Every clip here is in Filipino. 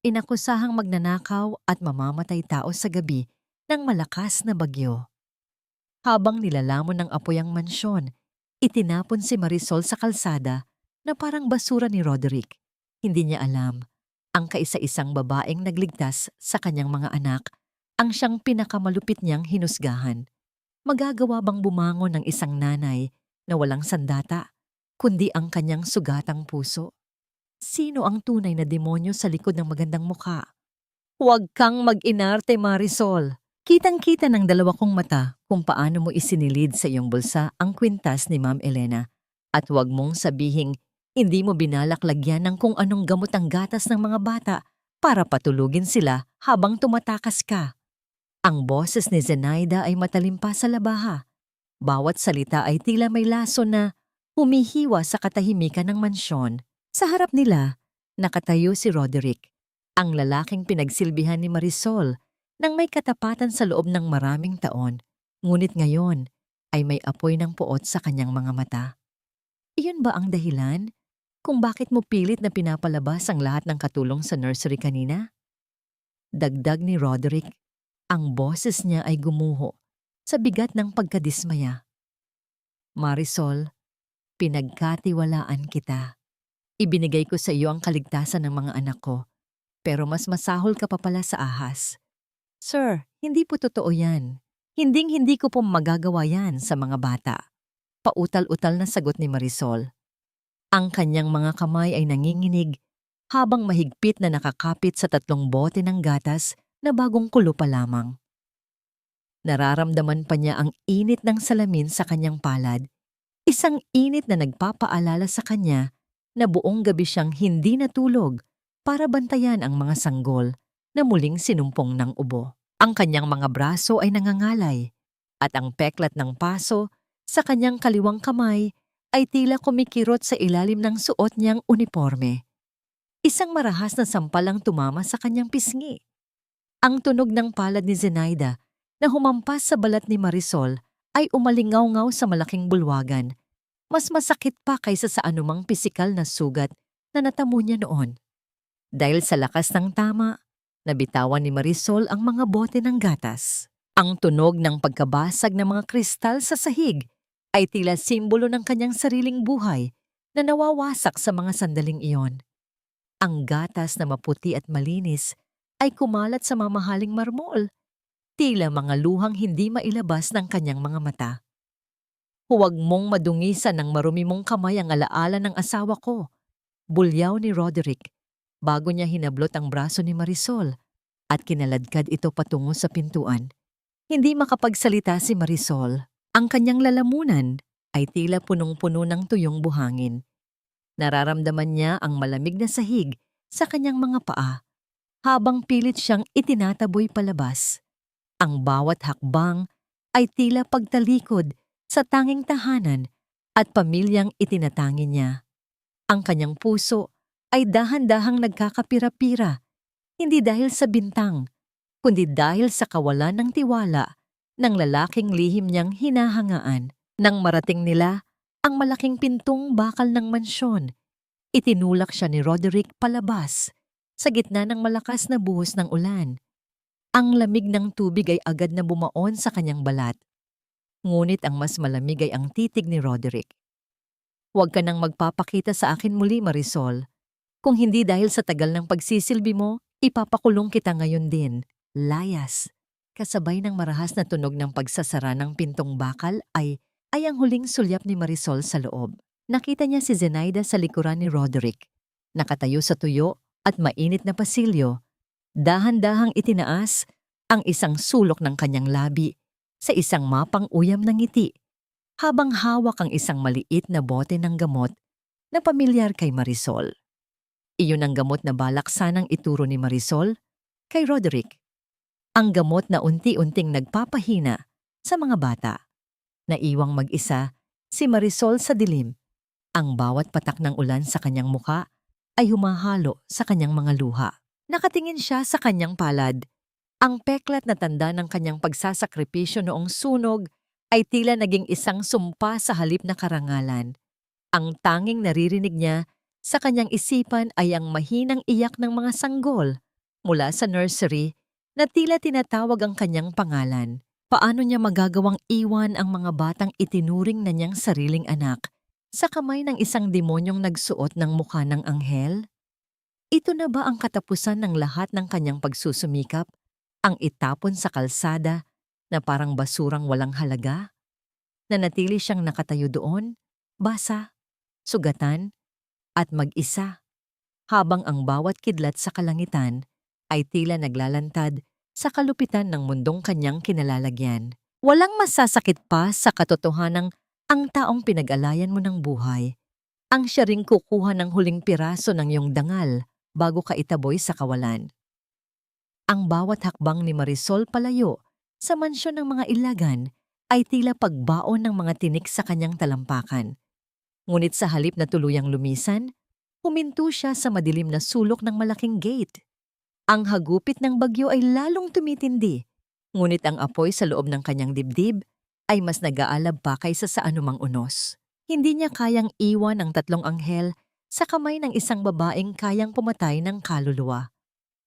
Inakusahang magnanakaw at mamamatay tao sa gabi ng malakas na bagyo. Habang nilalamon ng apoy ang mansyon, itinapon si Marisol sa kalsada na parang basura ni Roderick. Hindi niya alam, ang kaisa-isang babaeng nagligtas sa kanyang mga anak ang siyang pinakamalupit niyang hinusgahan. Magagawa bang bumangon ng isang nanay na walang sandata, kundi ang kanyang sugatang puso? Sino ang tunay na demonyo sa likod ng magandang mukha? Huwag kang mag-inarte, Marisol. Kitang-kita ng dalawa kong mata kung paano mo isinilid sa iyong bulsa ang kwintas ni Ma'am Elena. At huwag mong sabihing hindi mo binalak lagyan ng kung anong gamot ang gatas ng mga bata para patulugin sila habang tumatakas ka. Ang boses ni Zenaida ay matalim pa sa labaha. Bawat salita ay tila may laso na humihiwa sa katahimikan ng mansyon. Sa harap nila, nakatayo si Roderick, ang lalaking pinagsilbihan ni Marisol nang may katapatan sa loob ng maraming taon. Ngunit ngayon ay may apoy ng puot sa kanyang mga mata. Iyon ba ang dahilan kung bakit mo pilit na pinapalabas ang lahat ng katulong sa nursery kanina? Dagdag ni Roderick, ang boses niya ay gumuho sa bigat ng pagkadismaya. Marisol, pinagkatiwalaan kita. Ibinigay ko sa iyo ang kaligtasan ng mga anak ko, pero mas masahol ka pa pala sa ahas. Sir, hindi po totoo yan. Hinding-hindi ko po magagawa yan sa mga bata. Pautal-utal na sagot ni Marisol. Ang kanyang mga kamay ay nanginginig habang mahigpit na nakakapit sa 3 bote ng gatas na bagong kulo pa lamang. Nararamdaman pa niya ang init ng salamin sa kanyang palad, isang init na nagpapaalala sa kanya na buong gabi siyang hindi natulog para bantayan ang mga sanggol na muling sinumpong ng ubo. Ang kanyang mga braso ay nangangalay at ang peklat ng paso sa kanyang kaliwang kamay ay tila kumikirot sa ilalim ng suot niyang uniforme. Isang marahas na sampal ang tumama sa kanyang pisngi. Ang tunog ng palad ni Zenaida na humampas sa balat ni Marisol ay umalingaw-ngaw sa malaking bulwagan. Mas masakit pa kaysa sa anumang pisikal na sugat na natamo niya noon. Dahil sa lakas ng tama, nabitawan ni Marisol ang mga bote ng gatas. Ang tunog ng pagkabasag ng mga kristal sa sahig ay tila simbolo ng kanyang sariling buhay na nawawasak sa mga sandaling iyon. Ang gatas na maputi at malinis ay kumalat sa mamahaling marmol, tila mga luhang hindi mailabas ng kanyang mga mata. Huwag mong madungisan ng marumi mong kamay ang alaala ng asawa ko, bulyaw ni Roderick, bago niya hinablot ang braso ni Marisol at kinaladkad ito patungo sa pintuan. Hindi makapagsalita si Marisol. Ang kanyang lalamunan ay tila punong-puno ng tuyong buhangin. Nararamdaman niya ang malamig na sahig sa kanyang mga paa habang pilit siyang itinataboy palabas. Ang bawat hakbang ay tila pagtalikod sa tanging tahanan at pamilyang itinatangi niya. Ang kanyang puso ay dahan-dahang nagkakapira-pira, hindi dahil sa bintang, kundi dahil sa kawalan ng tiwala ng lalaking lihim niyang hinahangaan. Nang marating nila ang malaking pintong bakal ng mansyon, itinulak siya ni Roderick palabas sa gitna ng malakas na buhos ng ulan. Ang lamig ng tubig ay agad na bumaon sa kanyang balat. Ngunit ang mas malamig ay ang titig ni Roderick. Huwag ka nang magpapakita sa akin muli, Marisol. Kung hindi dahil sa tagal ng pagsisilbi mo, ipapakulong kita ngayon din. Layas. Kasabay ng marahas na tunog ng pagsasara ng pintong bakal ay ang huling sulyap ni Marisol sa loob. Nakita niya si Zenaida sa likuran ni Roderick. Nakatayo sa tuyo at mainit na pasilyo. Dahan-dahang itinaas ang isang sulok ng kanyang labi sa isang mapang uyam ng ngiti, habang hawak ang isang maliit na bote ng gamot na pamilyar kay Marisol. Iyon ang gamot na balak sanang ituro ni Marisol kay Roderick. Ang gamot na unti-unting nagpapahina sa mga bata. Naiwang mag-isa si Marisol sa dilim. Ang bawat patak ng ulan sa kanyang muka ay humahalo sa kanyang mga luha. Nakatingin siya sa kanyang palad. Ang peklat na tanda ng kanyang pagsasakripisyo noong sunog ay tila naging isang sumpa sa halip na karangalan. Ang tanging naririnig niya sa kanyang isipan ay ang mahinang iyak ng mga sanggol mula sa nursery na tila tinatawag ang kanyang pangalan. Paano niya magagawang iwan ang mga batang itinuring na niyang sariling anak sa kamay ng isang demonyong nagsuot ng mukha ng anghel? Ito na ba ang katapusan ng lahat ng kanyang pagsusumikap? Ang itapon sa kalsada na parang basurang walang halaga? Nanatili siyang nakatayo doon, basa, sugatan, at mag-isa, habang ang bawat kidlat sa kalangitan ay tila naglalantad sa kalupitan ng mundong kanyang kinalalagyan. Walang masasakit pa sa katotohanang ang taong pinag-alayan mo ng buhay ang siya ring kukuha ng huling piraso ng iyong dangal bago ka itaboy sa kawalan. Ang bawat hakbang ni Marisol palayo sa mansyon ng mga ilagan ay tila pagbaon ng mga tinik sa kanyang talampakan. Ngunit sa halip na tuluyang lumisan, huminto siya sa madilim na sulok ng malaking gate. Ang hagupit ng bagyo ay lalong tumitindi, ngunit ang apoy sa loob ng kanyang dibdib ay mas nag-aalab pa kaysa sa anumang unos. Hindi niya kayang iwan ang tatlong anghel sa kamay ng isang babaeng kayang pumatay ng kaluluwa.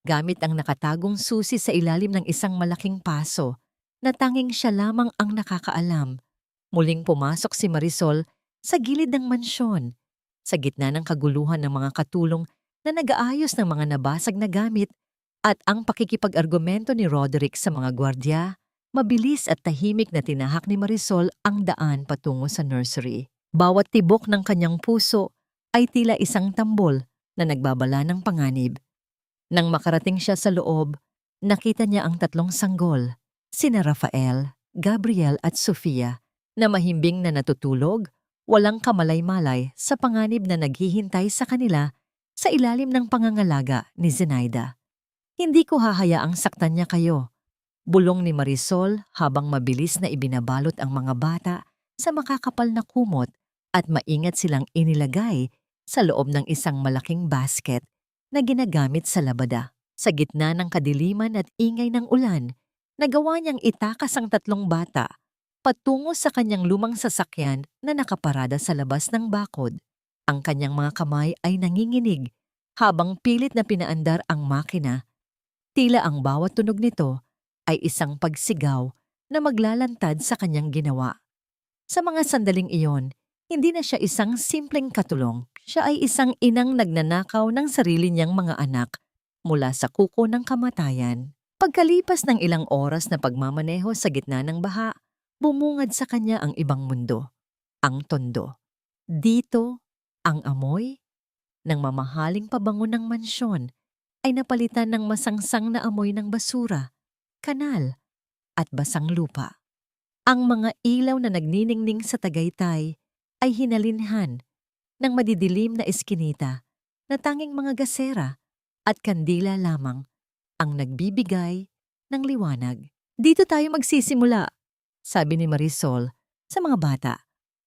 Gamit ang nakatagong susi sa ilalim ng isang malaking paso na tanging siya lamang ang nakakaalam, muling pumasok si Marisol sa gilid ng mansyon, sa gitna ng kaguluhan ng mga katulong na nag-aayos ng mga nabasag na gamit at ang pakikipag-argumento ni Roderick sa mga gwardya. Mabilis at tahimik na tinahak ni Marisol ang daan patungo sa nursery. Bawat tibok ng kanyang puso ay tila isang tambol na nagbabala ng panganib. Nang makarating siya sa loob, nakita niya ang tatlong sanggol, sina Rafael, Gabriel at Sofia, na mahimbing na natutulog, walang kamalay-malay sa panganib na naghihintay sa kanila sa ilalim ng pangangalaga ni Zenaida. Hindi ko hahayaang saktan niya kayo, bulong ni Marisol habang mabilis na ibinabalot ang mga bata sa makakapal na kumot at maingat silang inilagay sa loob ng isang malaking basket na ginagamit sa labada. Sa gitna ng kadiliman at ingay ng ulan, nagawa niyang itakas ang tatlong bata patungo sa kanyang lumang sasakyan na nakaparada sa labas ng bakod. Ang kanyang mga kamay ay nanginginig habang pilit na pinaandar ang makina. Tila ang bawat tunog nito ay isang pagsigaw na maglalantad sa kanyang ginawa. Sa mga sandaling iyon, hindi na siya isang simpleng katulong. Siya ay isang inang nagnanakaw ng sarili niyang mga anak mula sa kuko ng kamatayan. Pagkalipas ng ilang oras na pagmamaneho sa gitna ng baha, bumungad sa kanya ang ibang mundo, ang tondo. Dito, ang amoy ng mamahaling pabango ng mansyon ay napalitan ng masangsang na amoy ng basura, kanal, at basang lupa. Ang mga ilaw na nagniningning sa Tagaytay ay hinalinhan ng madidilim na eskinita na tanging mga gasera at kandila lamang ang nagbibigay ng liwanag. Dito tayo magsisimula, sabi ni Marisol sa mga bata,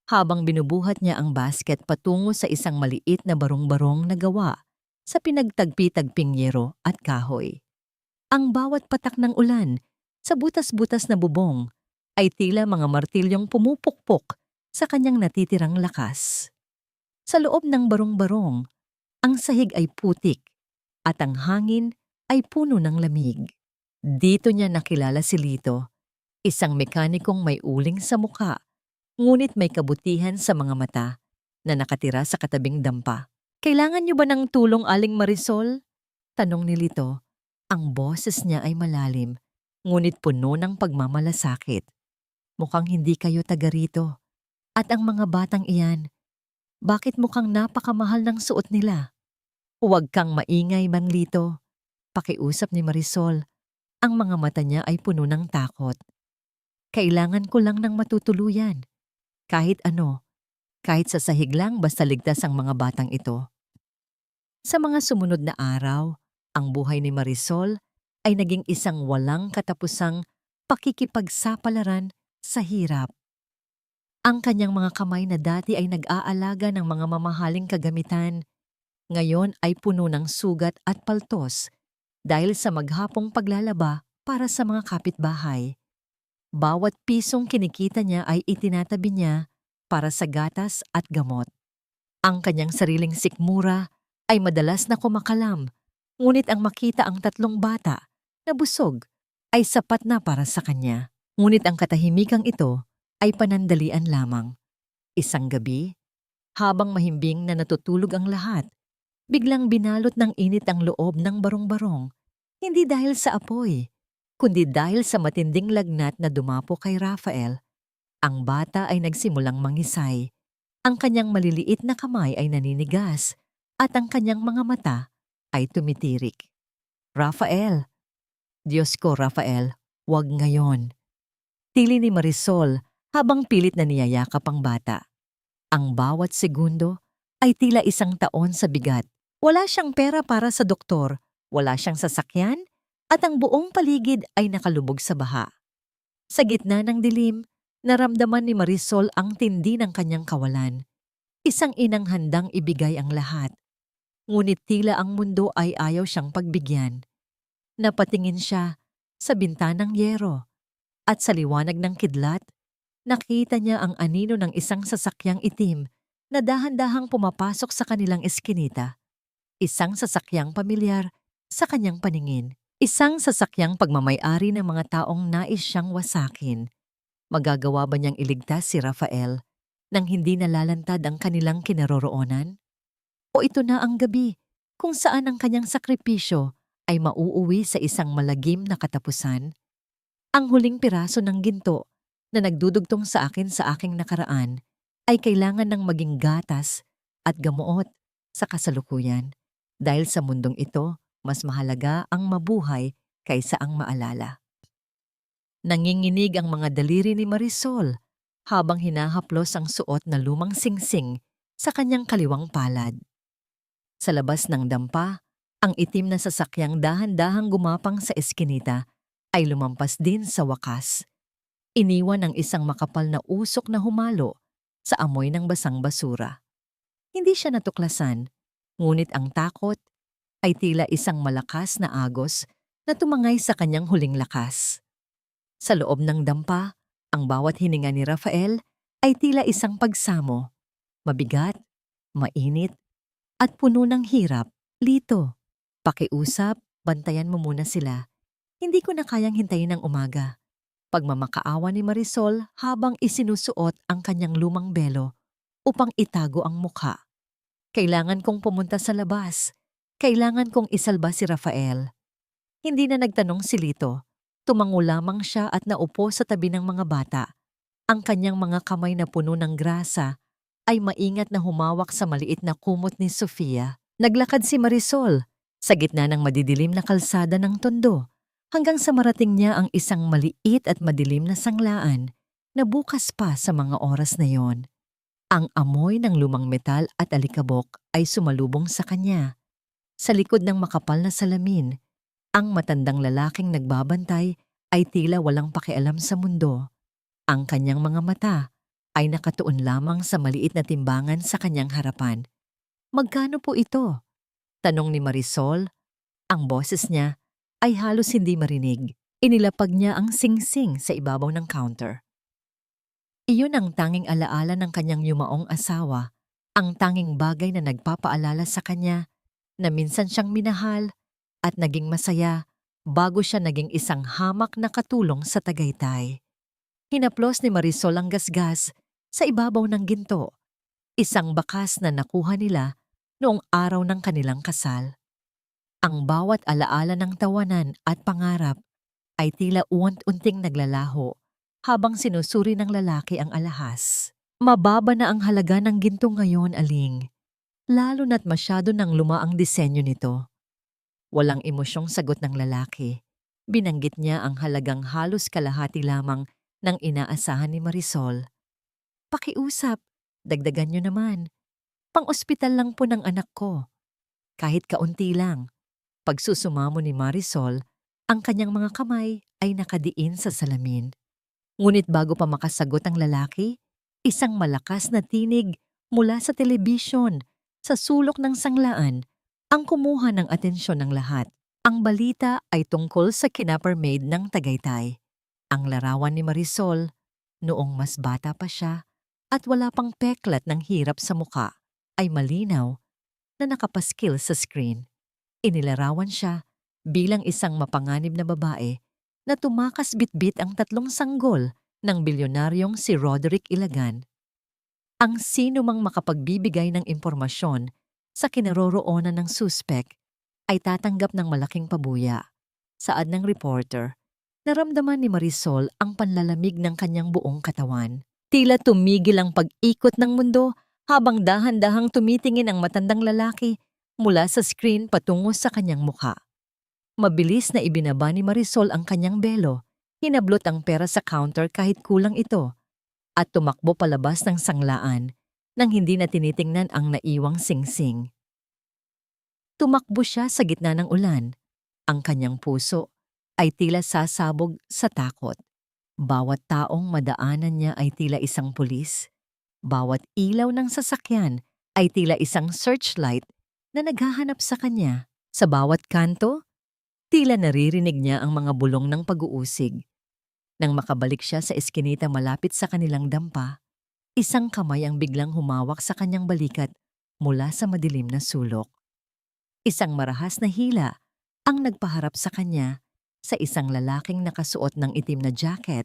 habang binubuhat niya ang basket patungo sa isang maliit na barong-barong na gawa sa pinagtagpi-tagping yero at kahoy. Ang bawat patak ng ulan sa butas-butas na bubong ay tila mga martilyong pumupukpok sa kanyang natitirang lakas. Sa loob ng barong-barong, ang sahig ay putik at ang hangin ay puno ng lamig. Dito niya nakilala si Lito, isang mekanikong may uling sa mukha, ngunit may kabutihan sa mga mata na nakatira sa katabing dampa. "Kailangan niyo ba ng tulong, Aling Marisol?" tanong ni Lito. Ang boses niya ay malalim, ngunit puno ng pagmamalasakit. "Mukhang hindi kayo taga rito. At ang mga batang iyan, bakit mukhang napakamahal ng suot nila?" "Huwag kang maingay, Manlito," pakiusap ni Marisol. Ang mga mata niya ay puno ng takot. "Kailangan ko lang ng matutuluyan. Kahit ano, kahit sa sahig lang basta ligtas ang mga batang ito." Sa mga sumunod na araw, ang buhay ni Marisol ay naging isang walang katapusang pakikipagsapalaran sa hirap. Ang kanyang mga kamay na dati ay nag-aalaga ng mga mamahaling kagamitan, ngayon ay puno ng sugat at paltos dahil sa maghapong paglalaba para sa mga kapitbahay. Bawat pisong kinikita niya ay itinatabi niya para sa gatas at gamot. Ang kanyang sariling sikmura ay madalas na kumakalam Ngunit ang makita ang tatlong bata na busog ay sapat na para sa kanya. Ngunit ang katahimikang ito ay panandalian lamang. Isang gabi, habang mahimbing na natutulog ang lahat, biglang binalot ng init ang loob ng barong-barong. Hindi dahil sa apoy, kundi dahil sa matinding lagnat na dumapo kay Rafael. Ang bata ay nagsimulang mangisay. Ang kanyang maliliit na kamay ay naninigas at ang kanyang mga mata ay tumitirik. Rafael, Diyos ko Rafael, wag ngayon. Tili ni Marisol habang pilit na niyayakap ang bata. Ang bawat segundo ay tila isang taon sa bigat. Wala siyang pera para sa doktor, wala siyang sasakyan, at ang buong paligid ay nakalubog sa baha. Sa gitna ng dilim, naramdaman ni Marisol ang tindi ng kanyang kawalan. Isang inang handang ibigay ang lahat. Ngunit tila ang mundo ay ayaw siyang pagbigyan. Napatingin siya sa bintanang yero at sa liwanag ng kidlat, nakita niya ang anino ng isang sasakyang itim na dahan-dahang pumapasok sa kanilang eskinita. Isang sasakyang pamilyar sa kanyang paningin. Isang sasakyang pagmamay-ari ng mga taong nais siyang wasakin. Magagawa ba niyang iligtas si Rafael nang hindi nalalantad ang kanilang kinaroroonan? O ito na ang gabi kung saan ang kanyang sakripisyo ay mauuwi sa isang malagim na katapusan? Ang huling piraso ng ginto na nagdudugtong sa akin sa aking nakaraan ay kailangan ng maging gatas at gamuot sa kasalukuyan. Dahil sa mundong ito, mas mahalaga ang mabuhay kaysa ang maalala. Nanginginig ang mga daliri ni Marisol habang hinahaplos ang suot na lumang singsing sa kanyang kaliwang palad. Sa labas ng dampa, ang itim na sasakyang dahan-dahang gumapang sa eskinita ay lumampas din sa wakas. Iniwan ang isang makapal na usok na humalo sa amoy ng basang basura. Hindi siya natuklasan, ngunit ang takot ay tila isang malakas na agos na tumangay sa kanyang huling lakas. Sa loob ng dampa, ang bawat hininga ni Rafael ay tila isang pagsamo. Mabigat, mainit, at puno ng hirap. Lito, pakiusap, bantayan mo muna sila. Hindi ko na kayang hintayin ang umaga. Pagmamakaawa ni Marisol habang isinusuot ang kanyang lumang belo upang itago ang mukha. Kailangan kong pumunta sa labas. Kailangan kong isalba si Rafael. Hindi na nagtanong si Lito. Tumango lamang siya at naupo sa tabi ng mga bata. Ang kanyang mga kamay na puno ng grasa ay maingat na humawak sa maliit na kumot ni Sofia. Naglakad si Marisol sa gitna ng madidilim na kalsada ng tondo hanggang sa marating niya ang isang maliit at madilim na sanglaan na bukas pa sa mga oras na yon. Ang amoy ng lumang metal at alikabok ay sumalubong sa kanya. Sa likod ng makapal na salamin, ang matandang lalaking nagbabantay ay tila walang pakialam sa mundo. Ang kanyang mga mata ay nakatuon lamang sa maliit na timbangan sa kanyang harapan. Magkano po ito? Tanong ni Marisol. Ang boses niya ay halos hindi marinig. Inilapag niya ang singsing sa ibabaw ng counter. Iyon ang tanging alaala ng kanyang yumaong asawa, ang tanging bagay na nagpapaalala sa kanya na minsan siyang minahal at naging masaya bago siya naging isang hamak na katulong sa Tagaytay. Hinaplos ni Marisol ang gasgas sa ibabaw ng ginto, isang bakas na nakuha nila noong araw ng kanilang kasal. Ang bawat alaala ng tawanan at pangarap ay tila uwant-unting naglalaho habang sinusuri ng lalaki ang alahas. Mababa na ang halaga ng ginto ngayon, Aling, lalo na't masyado nang luma ang disenyo nito. Walang emosyong sagot ng lalaki. Binanggit niya ang halagang halos kalahati lamang ng inaasahan ni Marisol. Pakiusap, dagdagan niyo naman. Pang-ospital lang po ng anak ko. Kahit kaunti lang. Pagsusumamo ni Marisol, ang kanyang mga kamay ay nakadiin sa salamin. Ngunit bago pa makasagot ang lalaki, isang malakas na tinig mula sa telebisyon sa sulok ng sanglaan ang kumuha ng atensyon ng lahat. Ang balita ay tungkol sa kinapermaid ng Tagaytay. Ang larawan ni Marisol, noong mas bata pa siya at wala pang peklat ng hirap sa muka, ay malinaw na nakapaskil sa screen. Inilarawan siya bilang isang mapanganib na babae na tumakas bitbit ang 3 sanggol ng bilyonaryong si Roderick Ilagan. Ang sino mang makapagbibigay ng impormasyon sa kinaroroonan ng suspek ay tatanggap ng malaking pabuya. Saad ng reporter, naramdaman ni Marisol ang panlalamig ng kanyang buong katawan. Tila tumigil ang pag-ikot ng mundo habang dahan-dahang tumitingin ang matandang lalaki mula sa screen patungo sa kanyang mukha. Mabilis na ibinaba ni Marisol ang kanyang belo, hinablot ang pera sa counter kahit kulang ito, at tumakbo palabas ng sanglaan nang hindi na tinitingnan ang naiwang singsing. Tumakbo siya sa gitna ng ulan. Ang kanyang puso ay tila sasabog sa takot. Bawat taong madaanan niya ay tila isang pulis. Bawat ilaw ng sasakyan ay tila isang searchlight na naghahanap sa kanya. Sa bawat kanto, tila naririnig niya ang mga bulong ng pag-uusig. Nang makabalik siya sa eskinita malapit sa kanilang dampa, isang kamay ang biglang humawak sa kanyang balikat mula sa madilim na sulok. Isang marahas na hila ang nagpaharap sa kanya sa isang lalaking nakasuot ng itim na jacket.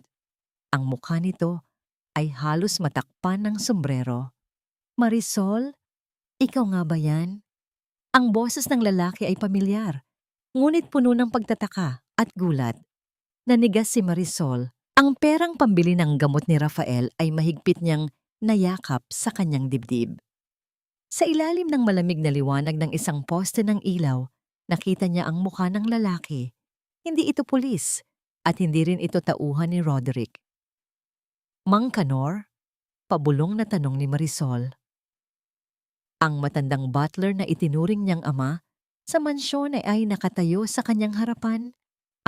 Ang mukha nito ay halos matakpan ng sombrero. "Marisol, ikaw nga ba yan?" Ang boses ng lalaki ay pamilyar, ngunit puno ng pagtataka at gulat. Nanigas si Marisol. Ang perang pambili ng gamot ni Rafael ay mahigpit niyang nayakap sa kanyang dibdib. Sa ilalim ng malamig na liwanag ng isang poste ng ilaw, nakita niya ang mukha ng lalaki. Hindi ito pulis at hindi rin ito tauhan ni Roderick. "Mang Kanor?" Pabulong na tanong ni Marisol. Ang matandang butler na itinuring niyang ama sa mansyon ay nakatayo sa kanyang harapan.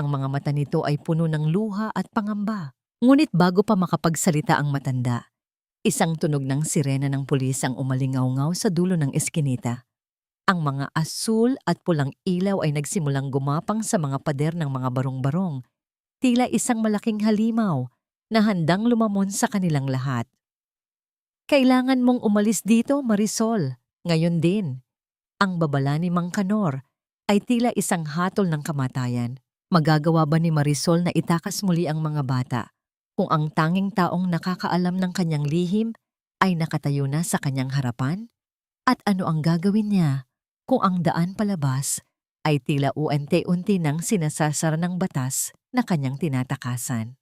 Ang mga mata nito ay puno ng luha at pangamba. Ngunit bago pa makapagsalita ang matanda, isang tunog ng sirena ng pulis ang umalingaw-ngaw sa dulo ng eskinita. Ang mga asul at pulang ilaw ay nagsimulang gumapang sa mga pader ng mga barong-barong, tila isang malaking halimaw na handang lumamon sa kanilang lahat. "Kailangan mong umalis dito, Marisol, ngayon din." Ang babala ni Mang Kanor ay tila isang hatol ng kamatayan. Magagawa ba ni Marisol na itakas muli ang mga bata kung ang tanging taong nakakaalam ng kanyang lihim ay nakatayo na sa kanyang harapan? At ano ang gagawin niya kung ang daan palabas ay tila unti-unti nang sinasasara ng batas na kanyang tinatakasan?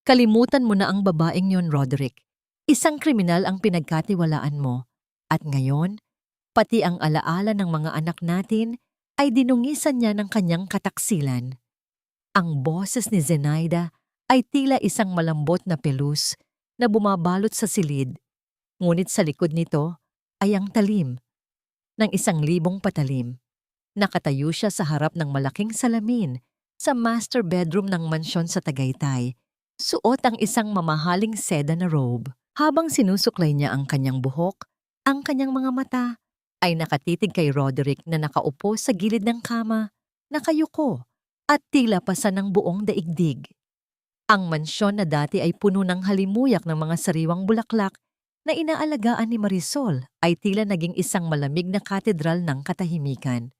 Kalimutan mo na ang babaeng yon, Roderick. Isang kriminal ang pinagkatiwalaan mo. At ngayon, pati ang alaala ng mga anak natin ay dinungisan niya ng kanyang kataksilan. Ang boses ni Zenaida ay tila isang malambot na pelus na bumabalot sa silid, ngunit sa likod nito ay ang talim ng 1,000 patalim. Nakatayo siya sa harap ng malaking salamin sa master bedroom ng mansyon sa Tagaytay. Suot ang isang mamahaling seda na robe. Habang sinusuklay niya ang kanyang buhok, ang kanyang mga mata ay nakatitig kay Roderick na nakaupo sa gilid ng kama, nakayuko at tila pasa ng buong daigdig. Ang mansyon na dati ay puno ng halimuyak ng mga sariwang bulaklak na inaalagaan ni Marisol ay tila naging isang malamig na katedral ng katahimikan.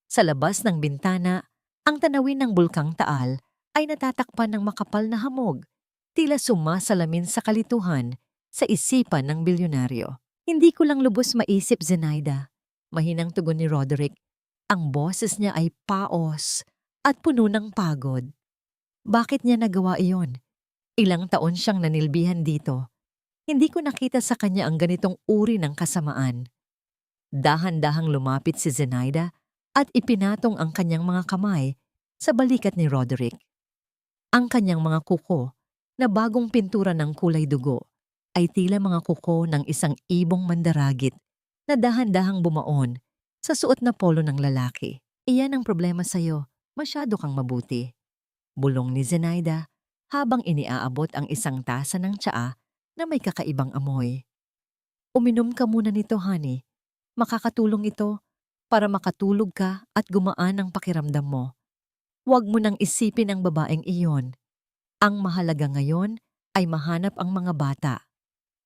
Sa labas ng bintana, ang tanawin ng Bulkang Taal ay natatakpan ng makapal na hamog, tila sumasalamin sa kalituhan sa isipan ng bilyonaryo. "Hindi ko lang lubos maisip, Zenaida." Mahinang tugon ni Roderick. Ang boses niya ay paos at puno ng pagod. Bakit niya nagawa iyon? Ilang taon siyang nanilbihan dito. Hindi ko nakita sa kanya ang ganitong uri ng kasamaan. Dahan-dahang lumapit si Zenaida at ipinatong ang kanyang mga kamay sa balikat ni Roderick. Ang kanyang mga kuko na bagong pintura ng kulay dugo ay tila mga kuko ng isang ibong mandaragit na dahan-dahang bumaon sa suot na polo ng lalaki. "Iyan ang problema sa'yo, masyado kang mabuti." Bulong ni Zenaida habang iniaabot ang isang tasa ng tsaa na may kakaibang amoy. "Uminom ka muna nito, honey. Makakatulong ito para makatulog ka at gumaan ang pakiramdam mo. Huwag mo nang isipin ang babaeng iyon. Ang mahalaga ngayon ay mahanap ang mga bata.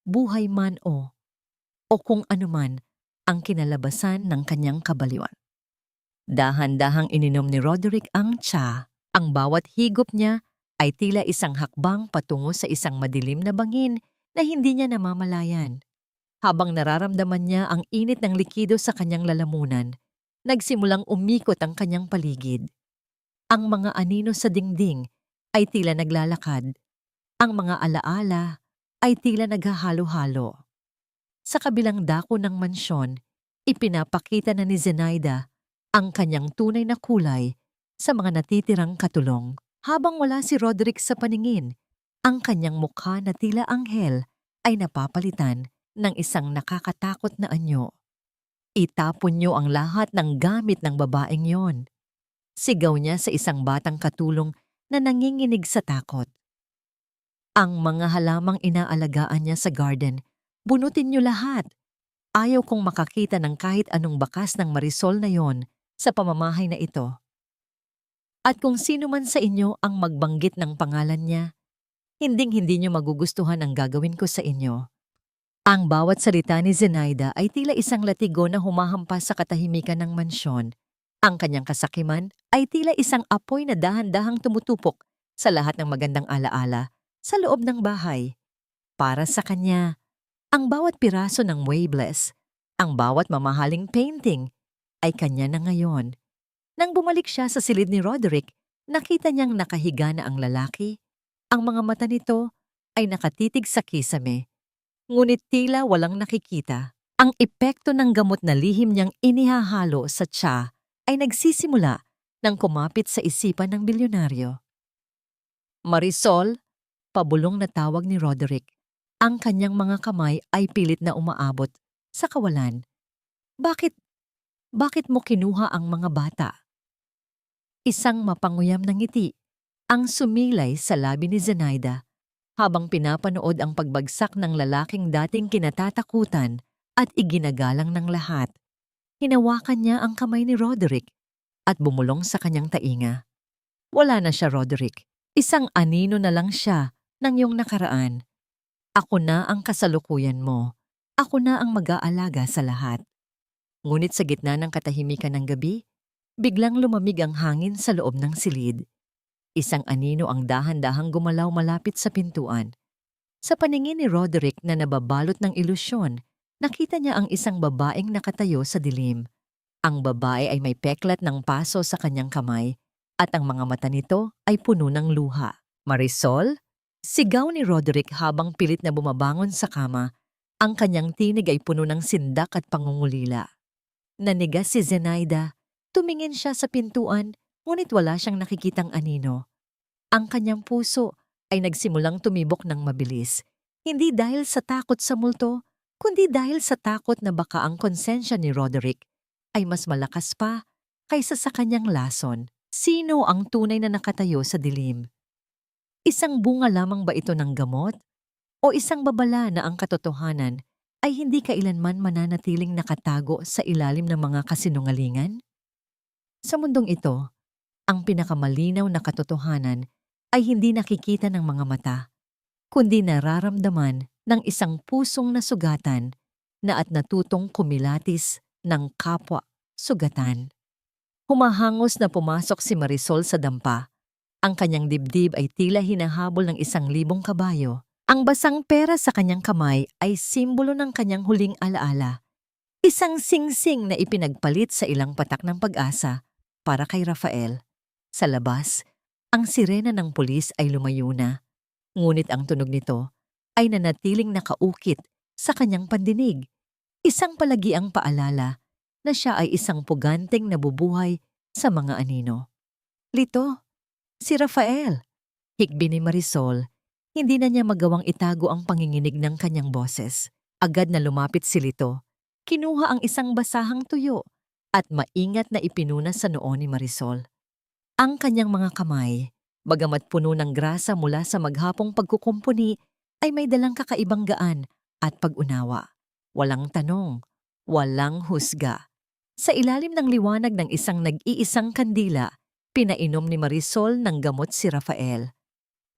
Buhay man o kung anuman ang kinalabasan ng kanyang kabaliwan." Dahan-dahang ininom ni Roderick ang tsa. Ang bawat higop niya ay tila isang hakbang patungo sa isang madilim na bangin na hindi niya namamalayan. Habang nararamdaman niya ang init ng likido sa kanyang lalamunan, nagsimulang umikot ang kanyang paligid. Ang mga anino sa dingding ay tila naglalakad. Ang mga alaala ay tila naghahalo-halo. Sa kabilang dako ng mansyon, ipinapakita na ni Zenaida ang kanyang tunay na kulay sa mga natitirang katulong. Habang wala si Roderick sa paningin, ang kanyang mukha na tila anghel ay napapalitan ng isang nakakatakot na anyo. Itapon niyo ang lahat ng gamit ng babaeng yon. Sigaw niya sa isang batang katulong na nanginginig sa takot. Ang mga halamang inaalagaan niya sa garden, bunutin niyo lahat. Ayaw kong makakita ng kahit anong bakas ng Marisol na yon sa pamamahay na ito. At kung sino man sa inyo ang magbanggit ng pangalan niya, hinding-hindi niyo magugustuhan ang gagawin ko sa inyo. Ang bawat salita ni Zenaida ay tila isang latigo na humahampas sa katahimikan ng mansyon. Ang kanyang kasakiman ay tila isang apoy na dahan-dahang tumutupok sa lahat ng magandang alaala sa loob ng bahay. Para sa kanya, ang bawat piraso ng waveless, ang bawat mamahaling painting, ay kanya na ngayon. Nang bumalik siya sa silid ni Roderick, nakita niyang nakahiga na ang lalaki. Ang mga mata nito ay nakatitig sa kisame, ngunit tila walang nakikita. Ang epekto ng gamot na lihim niyang inihahalo sa tsa ay nagsisimula nang kumapit sa isipan ng bilyonaryo. Marisol, pabulong na tawag ni Roderick. Ang kanyang mga kamay ay pilit na umaabot sa kawalan. Bakit mo kinuha ang mga bata? Isang mapanguyam na ngiti ang sumilay sa labi ni Zenaida habang pinapanood ang pagbagsak ng lalaking dating kinatatakutan at iginagalang ng lahat. Hinawakan niya ang kamay ni Roderick at bumulong sa kanyang tainga. Wala na siya, Roderick. Isang anino na lang siya ng iyong nakaraan. Ako na ang kasalukuyan mo. Ako na ang mag-aalaga sa lahat. Ngunit sa gitna ng katahimikan ng gabi, biglang lumamig ang hangin sa loob ng silid. Isang anino ang dahan-dahang gumalaw malapit sa pintuan. Sa paningin ni Roderick na nababalot ng ilusyon, nakita niya ang isang babaeng nakatayo sa dilim. Ang babae ay may peklat ng paso sa kanyang kamay at ang mga mata nito ay puno ng luha. Marisol? Sigaw ni Roderick habang pilit na bumabangon sa kama. Ang kanyang tinig ay puno ng sindak at pangungulila. Nanigas si Zenaida. Tumingin siya sa pintuan, ngunit wala siyang nakikitang anino. Ang kanyang puso ay nagsimulang tumibok ng mabilis. Hindi dahil sa takot sa multo, kundi dahil sa takot na baka ang konsensya ni Roderick ay mas malakas pa kaysa sa kanyang lason. Sino ang tunay na nakatayo sa dilim? Isang bunga lamang ba ito ng gamot? O isang babala na ang katotohanan ay hindi kailanman mananatiling nakatago sa ilalim ng mga kasinungalingan? Sa mundong ito, ang pinakamalinaw na katotohanan ay hindi nakikita ng mga mata, kundi nararamdaman ng isang pusong nasugatan na at natutong kumilatis ng kapwa sugatan. Humahangos na pumasok si Marisol sa dampa. Ang kanyang dibdib ay tila hinahabol ng 1,000 kabayo. Ang basang pera sa kanyang kamay ay simbolo ng kanyang huling alaala. Isang singsing na ipinagpalit sa ilang patak ng pag-asa para kay Rafael. Sa labas, ang sirena ng pulis ay lumayo na. Ngunit ang tunog nito ay nanatiling nakaukit sa kanyang pandinig. Isang palagiang paalala na siya ay isang puganteng nabubuhay sa mga anino. Lito, si Rafael. Hikbi ni Marisol. Hindi na niya magawang itago ang panginginig ng kanyang boses. Agad na lumapit si Lito. Kinuha ang isang basahang tuyo at maingat na ipinuna sa noo ni Marisol. Ang kanyang mga kamay, bagamat puno ng grasa mula sa maghapong pagkukumpuni, ay may dalang kakaibang gaan at pag-unawa. Walang tanong, walang husga. Sa ilalim ng liwanag ng isang nag-iisang kandila, pinainom ni Marisol ng gamot si Rafael.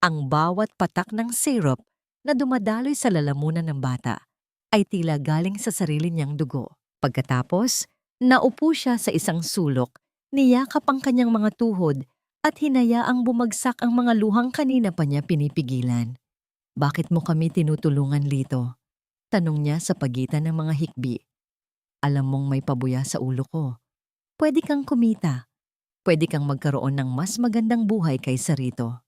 Ang bawat patak ng syrup na dumadaloy sa lalamunan ng bata ay tila galing sa sarili niyang dugo. Pagkatapos, naupo siya sa isang sulok Niyakap ang kanyang mga tuhod at hinayaang bumagsak ang mga luhang kanina pa niya pinipigilan. "Bakit mo kami tinutulungan, Lito?" tanong niya sa pagitan ng mga hikbi. "Alam mong may pabuya sa ulo ko. Pwede kang kumita. Pwede kang magkaroon ng mas magandang buhay kaysa rito."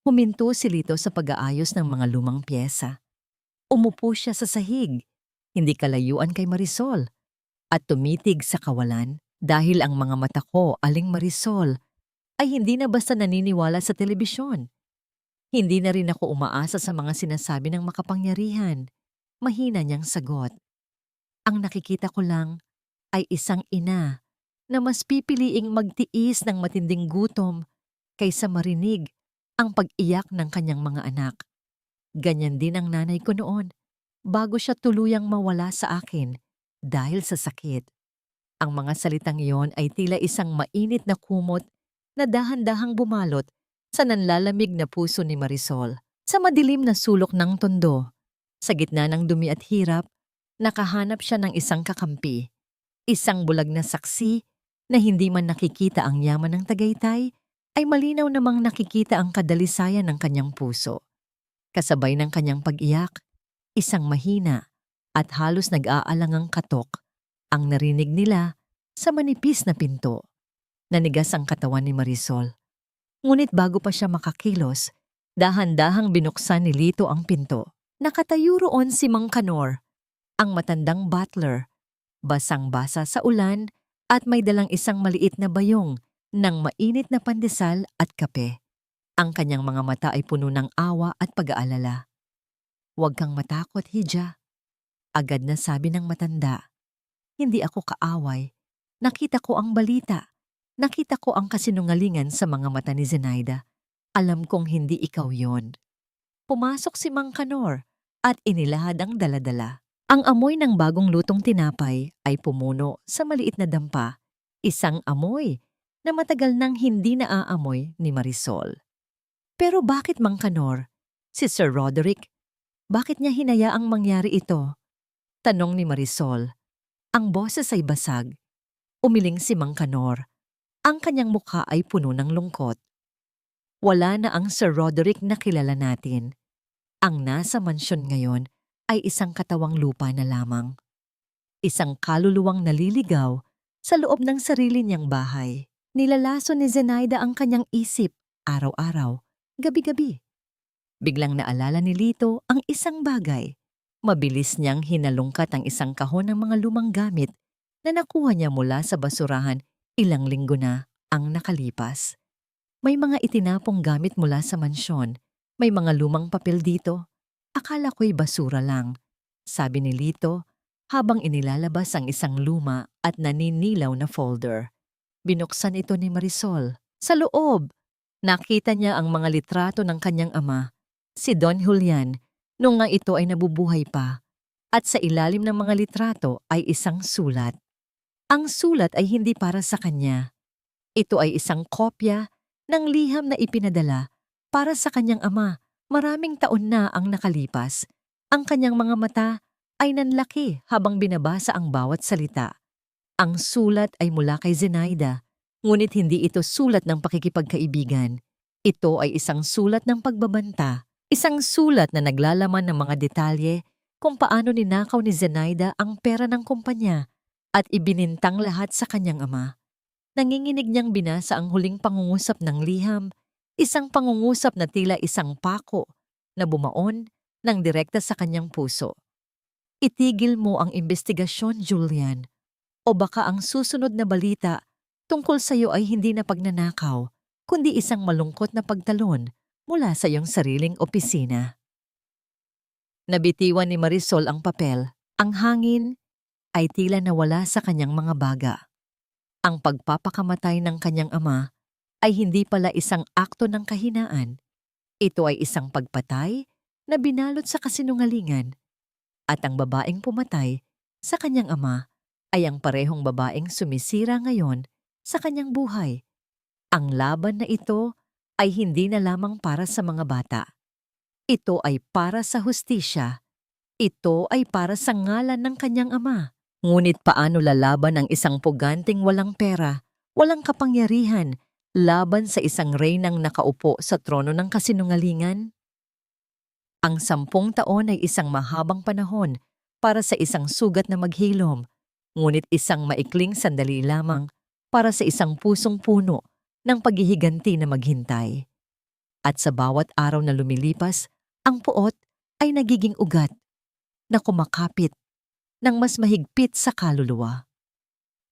Huminto si Lito sa pag-aayos ng mga lumang pyesa. Umupo siya sa sahig, hindi kalayuan kay Marisol, at tumitig sa kawalan dahil ang mga mata ko, Aling Marisol, ay hindi na basta naniniwala sa telebisyon. Hindi na rin ako umaasa sa mga sinasabi ng makapangyarihan. Mahina niyang sagot. Ang nakikita ko lang ay isang ina na mas pipiliing magtiis ng matinding gutom kaysa marinig ang pag-iyak ng kanyang mga anak. Ganyan din ang nanay ko noon bago siya tuluyang mawala sa akin dahil sa sakit. Ang mga salitang iyon ay tila isang mainit na kumot na dahan-dahang bumalot sa nanlalamig na puso ni Marisol. Sa madilim na sulok ng tondo, sa gitna ng dumi at hirap, nakahanap siya ng isang kakampi. Isang bulag na saksi na hindi man nakikita ang yaman ng Tagaytay, ay malinaw namang nakikita ang kadalisayan ng kanyang puso. Kasabay ng kanyang pag-iyak, isang mahina at halos nag-aalangang katok ang narinig nila sa manipis na pinto. Nanigas ang katawan ni Marisol. Ngunit bago pa siya makakilos, dahan-dahang binuksan ni Lito ang pinto. Nakatayo roon si Mang Kanor, ang matandang butler, basang-basa sa ulan at may dalang isang maliit na bayong ng mainit na pandesal at kape. Ang kanyang mga mata ay puno ng awa at pag-aalala. "Huwag kang matakot, Hija," agad na sabi ng matanda. "Hindi ako kaaway. Nakita ko ang balita. Nakita ko ang kasinungalingan sa mga mata ni Zenaida. Alam kong hindi ikaw yon." Pumasok si Mang Kanor at inilahad ang daladala. Ang amoy ng bagong lutong tinapay ay pumuno sa maliit na dampa. Isang amoy na matagal nang hindi naaamoy ni Marisol. "Pero bakit, Mang Kanor? Si Sir Roderick, bakit niya hinayaang mangyari ito?" tanong ni Marisol. Ang boses ay basag. Umiling si Mang Kanor. Ang kanyang mukha ay puno ng lungkot. "Wala na ang Sir Roderick na kilala natin. Ang nasa mansyon ngayon ay isang katawang lupa na lamang. Isang kaluluwang naliligaw sa loob ng sarili niyang bahay. Nilalaso ni Zenaida ang kanyang isip araw-araw, gabi-gabi. Biglang naalala ni Lito ang isang bagay. Mabilis niyang hinalungkat ang isang kahon ng mga lumang gamit na nakuha niya mula sa basurahan ilang linggo na ang nakalipas. "May mga itinapong gamit mula sa mansyon. May mga lumang papel dito. Akala ko'y basura lang," sabi ni Lito habang inilalabas ang isang luma at naninilaw na folder. Binuksan ito ni Marisol. Sa loob, nakita niya ang mga litrato ng kanyang ama, si Don Julian, nung nga ito ay nabubuhay pa. At sa ilalim ng mga litrato ay isang sulat. Ang sulat ay hindi para sa kanya. Ito ay isang kopya ng liham na ipinadala para sa kanyang ama. Maraming taon na ang nakalipas. Ang kanyang mga mata ay nanlaki habang binabasa ang bawat salita. Ang sulat ay mula kay Zenaida, ngunit hindi ito sulat ng pakikipagkaibigan. Ito ay isang sulat ng pagbabanta, isang sulat na naglalaman ng mga detalye kung paano ninakaw ni Zenaida ang pera ng kumpanya at ibinintang lahat sa kanyang ama. Nanginginig niyang binasa ang huling pangungusap ng liham, isang pangungusap na tila isang pako na bumaon ng direkta sa kanyang puso. "Itigil mo ang investigasyon, Julian. O baka ang susunod na balita tungkol sa iyo ay hindi na pagnanakaw, kundi isang malungkot na pagtalon mula sa iyong sariling opisina." Nabitiwan ni Marisol ang papel. Ang hangin ay tila nawala sa kanyang mga baga. Ang pagpapakamatay ng kanyang ama ay hindi pala isang akto ng kahinaan. Ito ay isang pagpatay na binalot sa kasinungalingan. At ang babaeng pumatay sa kanyang ama ay ang parehong babaeng sumisira ngayon sa kanyang buhay. Ang laban na ito ay hindi na lamang para sa mga bata. Ito ay para sa hustisya. Ito ay para sa ngalan ng kanyang ama. Ngunit paano lalaban ang isang puganteng walang pera, walang kapangyarihan, laban sa isang reynang nakaupo sa trono ng kasinungalingan? Ang 10 taon ay isang mahabang panahon para sa isang sugat na maghilom, ngunit isang maikling sandali lamang para sa isang pusong puno ng paghihiganti na maghintay. At sa bawat araw na lumilipas, ang puot ay nagiging ugat na kumakapit ng mas mahigpit sa kaluluwa.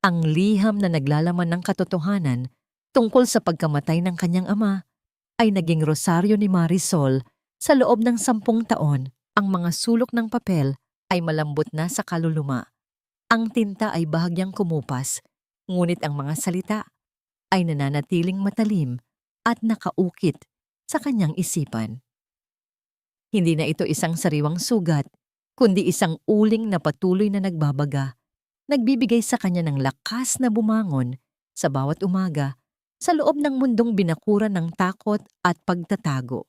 Ang liham na naglalaman ng katotohanan tungkol sa pagkamatay ng kanyang ama ay naging rosaryo ni Marisol. Sa loob ng 10 taon, ang mga sulok ng papel ay malambot na sa kaluluma. Ang tinta ay bahagyang kumupas, ngunit ang mga salita ay nananatiling matalim at nakaukit sa kanyang isipan. Hindi na ito isang sariwang sugat, kundi isang uling na patuloy na nagbabaga, nagbibigay sa kanya ng lakas na bumangon sa bawat umaga sa loob ng mundong binakuran ng takot at pagtatago.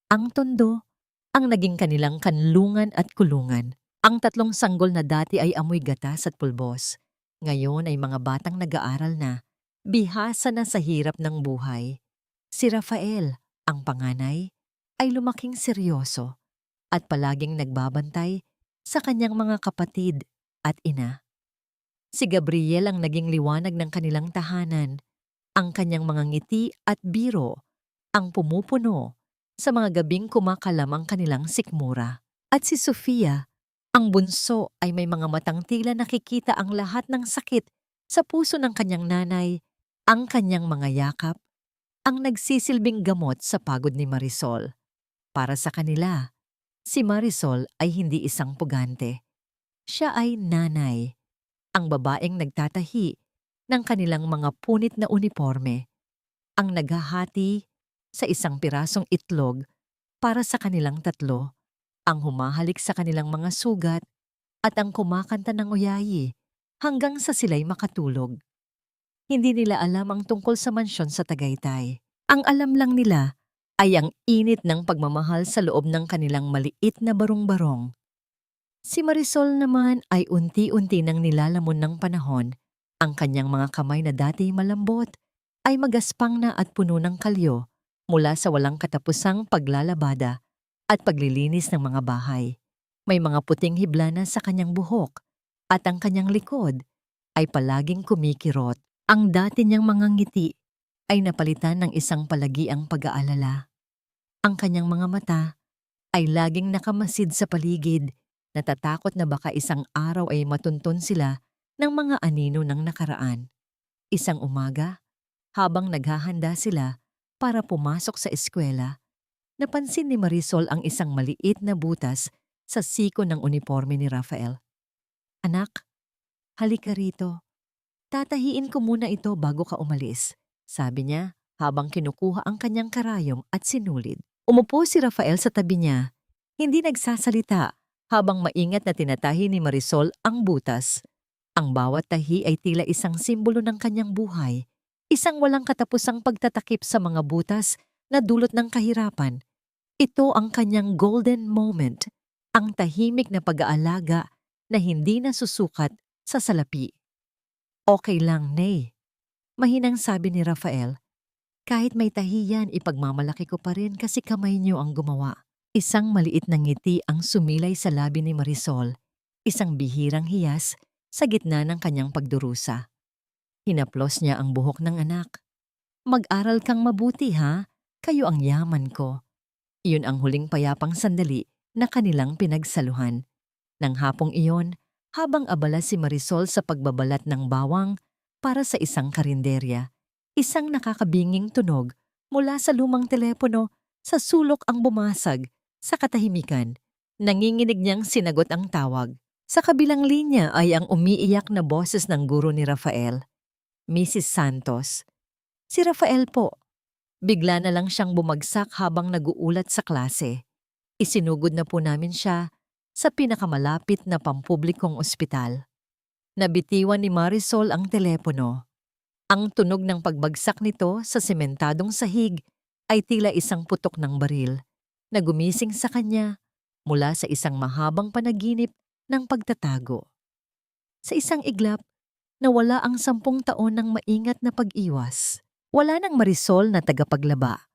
Ang tondo ang naging kanilang kanlungan at kulungan. Ang 3 sanggol na dati ay amoy gatas at pulbos. Ngayon ay mga batang nag-aaral na, bihasa na sa hirap ng buhay. Si Rafael, ang panganay, ay lumaking seryoso at palaging nagbabantay sa kanyang mga kapatid at ina. Si Gabriel ang naging liwanag ng kanilang tahanan. Ang kanyang mga ngiti at biro ang pumupuno sa mga gabing kumakalam ang kanilang sikmura. At si Sofia, ang bunso, ay may mga matang tila nakikita ang lahat ng sakit sa puso ng kanyang nanay. Ang kanyang mga yakap ang nagsisilbing gamot sa pagod ni Marisol. Para sa kanila, si Marisol ay hindi isang pugante. Siya ay nanay, ang babaeng nagtatahi ng kanilang mga punit na uniforme, ang naghahati sa isang pirasong itlog para sa kanilang 3, ang humahalik sa kanilang mga sugat at ang kumakanta ng uyayi hanggang sa sila'y makatulog. Hindi nila alam ang tungkol sa mansyon sa Tagaytay. Ang alam lang nila ay ang init ng pagmamahal sa loob ng kanilang maliit na barong-barong. Si Marisol naman ay unti-unti nang nilalamon ng panahon. Ang kanyang mga kamay na dati malambot ay magaspang na at puno ng kalyo mula sa walang katapusang paglalabada at paglilinis ng mga bahay. May mga puting hiblana sa kanyang buhok at ang kanyang likod ay palaging kumikirot. Ang dati niyang mga ngiti ay napalitan ng isang palagiang pag-aalala. Ang kanyang mga mata ay laging nakamasid sa paligid, natatakot na baka isang araw ay matuntun sila ng mga anino ng nakaraan. Isang umaga, habang naghahanda sila para pumasok sa eskwela, napansin ni Marisol ang isang maliit na butas sa siko ng uniforme ni Rafael. "Anak, halika rito. Tatahiin ko muna ito bago ka umalis," sabi niya habang kinukuha ang kanyang karayom at sinulid. Umupo si Rafael sa tabi niya, hindi nagsasalita habang maingat na tinatahi ni Marisol ang butas. Ang bawat tahi ay tila isang simbolo ng kanyang buhay, isang walang katapusang pagtatakip sa mga butas na dulot ng kahirapan. Ito ang kanyang golden moment, ang tahimik na pag-aalaga na hindi nasusukat sa salapi. "Okay lang, Nay," mahinang sabi ni Rafael. "Kahit may tahi yan, ipagmamalaki ko pa rin kasi kamay niyo ang gumawa." Isang maliit na ngiti ang sumilay sa labi ni Marisol, isang bihirang hiyas sa gitna ng kanyang pagdurusa. Hinaplos niya ang buhok ng anak. "Mag-aral kang mabuti ha, kayo ang yaman ko." Iyon ang huling payapang sandali na kanilang pinagsaluhan. Nang hapong iyon, habang abala si Marisol sa pagbabalat ng bawang para sa isang karinderya, isang nakakabinging tunog mula sa lumang telepono sa sulok ang bumasag sa katahimikan. Nanginginig niyang sinagot ang tawag. Sa kabilang linya ay ang umiiyak na boses ng guro ni Rafael, Mrs. Santos. "Si Rafael po." Bigla na lang siyang bumagsak habang nag-uulat sa klase. Isinugod na po namin siya sa pinakamalapit na pampublikong ospital. Nabitiwan ni Marisol ang telepono. Ang tunog ng pagbagsak nito sa sementadong sahig ay tila isang putok ng baril na gumising sa kanya mula sa isang mahabang panaginip ng pagtatago. Sa isang iglap, nawala ang 10 taon ng maingat na pag-iwas. Wala nang Marisol na tagapaglaba.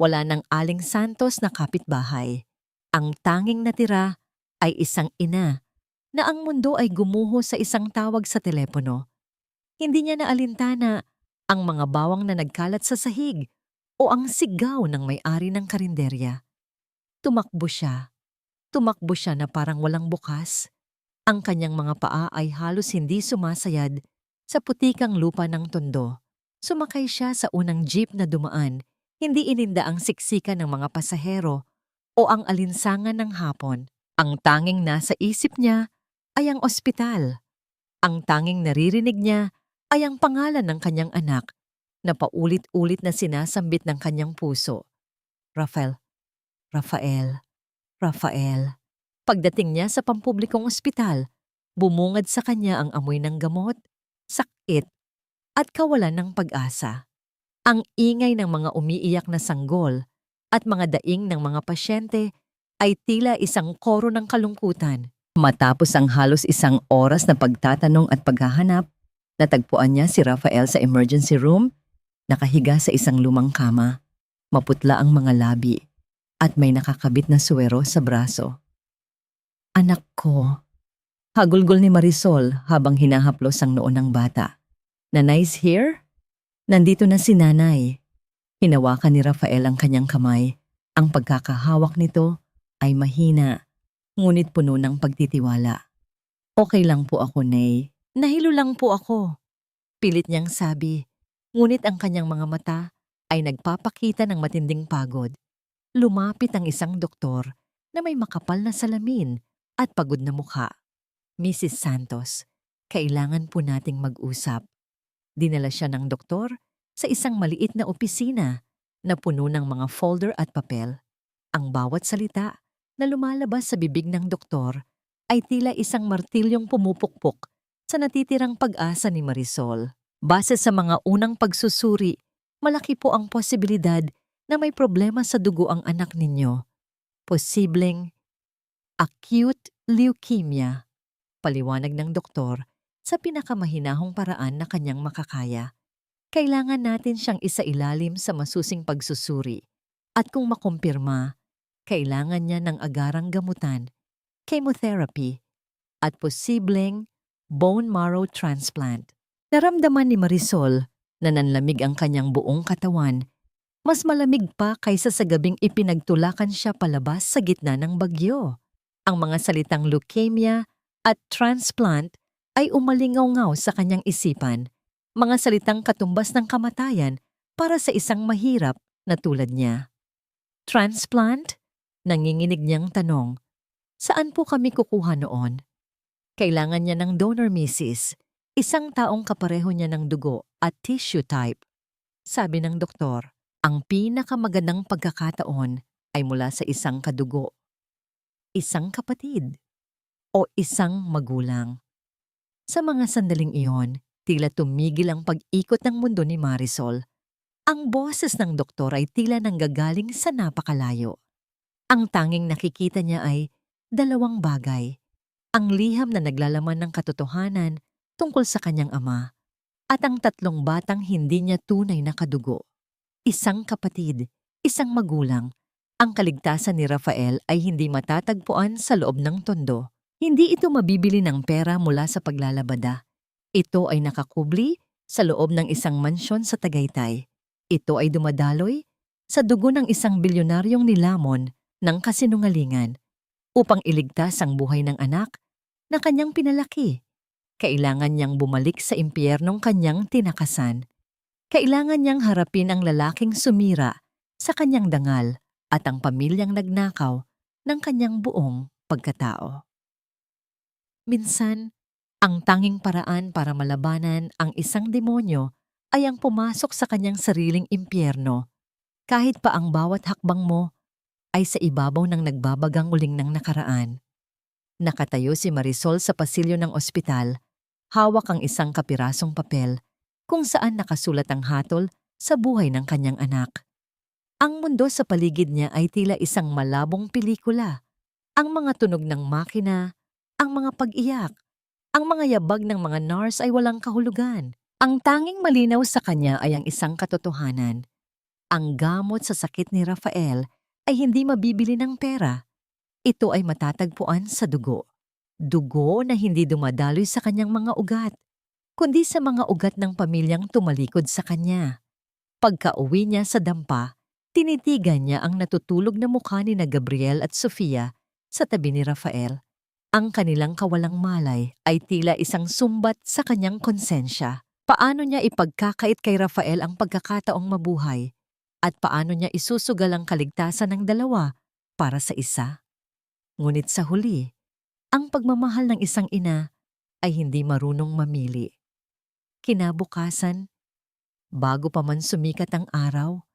Wala nang Aling Santos na kapitbahay. Ang tanging natira ay isang ina na ang mundo ay gumuho sa isang tawag sa telepono. Hindi niya naalintana ang mga bawang na nagkalat sa sahig o ang sigaw ng may-ari ng karinderya. Tumakbo siya. Tumakbo siya na parang walang bukas. Ang kanyang mga paa ay halos hindi sumasayad sa putikang lupa ng tondo. Sumakay siya sa unang jeep na dumaan. Hindi ininda ang siksikan ng mga pasahero o ang alinsangan ng hapon. Ang tanging nasa isip niya ay ang ospital. Ang tanging naririnig niya ay ang pangalan ng kanyang anak na paulit-ulit na sinasambit ng kanyang puso. Rafael, Rafael, Rafael. Pagdating niya sa pampublikong ospital, bumungad sa kanya ang amoy ng gamot, sakit, at kawalan ng pag-asa. Ang ingay ng mga umiiyak na sanggol at mga daing ng mga pasyente ay tila isang koro ng kalungkutan. Matapos ang halos 1 oras na pagtatanong at paghahanap, natagpuan niya si Rafael sa emergency room, nakahiga sa isang lumang kama, maputla ang mga labi, at may nakakabit na suwero sa braso. Anak ko, hagulgol ni Marisol habang hinahaplos ang noo ng bata. Nanay's here? Nandito na si nanay. Hinawakan ni Rafael ang kanyang kamay. Ang pagkakahawak nito ay mahina, ngunit puno ng pagtitiwala. Okay lang po ako, Nay. Nahilo lang po ako. Pilit niyang sabi, ngunit ang kanyang mga mata ay nagpapakita ng matinding pagod. Lumapit ang isang doktor na may makapal na salamin at pagod na mukha. Mrs. Santos, kailangan po nating mag-usap. Dinala siya ng doktor sa isang maliit na opisina na puno ng mga folder at papel. Ang bawat salita na lumalabas sa bibig ng doktor ay tila isang martilyong pumupukpok sa natitirang pag-asa ni Marisol. Base sa mga unang pagsusuri, malaki po ang posibilidad na may problema sa dugo ang anak ninyo. Posibleng acute leukemia, paliwanag ng doktor sa pinakamahinahong paraan na kanyang makakaya. Kailangan natin siyang isailalim sa masusing pagsusuri at kung makumpirma, kailangan niya ng agarang gamutan, chemotherapy, at posibleng bone marrow transplant. Naramdaman ni Marisol na nanlamig ang kanyang buong katawan, mas malamig pa kaysa sa gabing ipinagtulakan siya palabas sa gitna ng bagyo. Ang mga salitang leukemia at transplant ay umalingaw-ngaw sa kanyang isipan, mga salitang katumbas ng kamatayan para sa isang mahirap na tulad niya. Transplant? Nanginginig niyang tanong. Saan po kami kukuha noon? Kailangan niya ng donor misis, isang taong kapareho niya ng dugo at tissue type. Sabi ng doktor, ang pinakamagandang pagkakataon ay mula sa isang kadugo, isang kapatid, o isang magulang. Sa mga sandaling iyon, tila tumigil ang pag-ikot ng mundo ni Marisol. Ang boses ng doktor ay tila nanggagaling sa napakalayo. Ang tanging nakikita niya ay 2 bagay. Ang liham na naglalaman ng katotohanan tungkol sa kanyang ama at ang 3 batang hindi niya tunay na kadugo. Isang kapatid, isang magulang. Ang kaligtasan ni Rafael ay hindi matatagpuan sa loob ng tondo. Hindi ito mabibili ng pera mula sa paglalabada. Ito ay nakakubli sa loob ng isang mansyon sa Tagaytay. Ito ay dumadaloy sa dugo ng isang bilyonaryong nilamon ng kasinungalingan upang iligtas ang buhay ng anak na kanyang pinalaki. Kailangan niyang bumalik sa impyernong kanyang tinakasan. Kailangan niyang harapin ang lalaking sumira sa kanyang dangal at ang pamilyang nagnakaw ng kanyang buong pagkatao. Minsan, ang tanging paraan para malabanan ang isang demonyo ay ang pumasok sa kanyang sariling impyerno, kahit pa ang bawat hakbang mo ay sa ibabaw ng nagbabagang uling ng nakaraan. Nakatayo si Marisol sa pasilyo ng ospital, hawak ang isang kapirasong papel kung saan nakasulat ang hatol sa buhay ng kanyang anak. Ang mundo sa paligid niya ay tila isang malabong pelikula. Ang mga tunog ng makina, ang mga pag-iyak, Ang mga yabag ng mga nurse ay walang kahulugan. Ang tanging malinaw sa kanya ay ang isang katotohanan. Ang gamot sa sakit ni Rafael ay hindi mabibili ng pera. Ito ay matatagpuan sa dugo. Dugo na hindi dumadaloy sa kanyang mga ugat, kundi sa mga ugat ng pamilyang tumalikod sa kanya. Pagka-uwi niya sa dampa, tinitigan niya ang natutulog na mukha ni na Gabriel at Sofia sa tabi ni Rafael. Ang kanilang kawalang malay ay tila isang sumbat sa kanyang konsensya. Paano niya ipagkakait kay Rafael ang pagkakataong mabuhay? At paano niya isusugal ang kaligtasan ng dalawa para sa isa? Ngunit sa huli, ang pagmamahal ng isang ina ay hindi marunong mamili. Kinabukasan, bago pa man sumikat ang araw,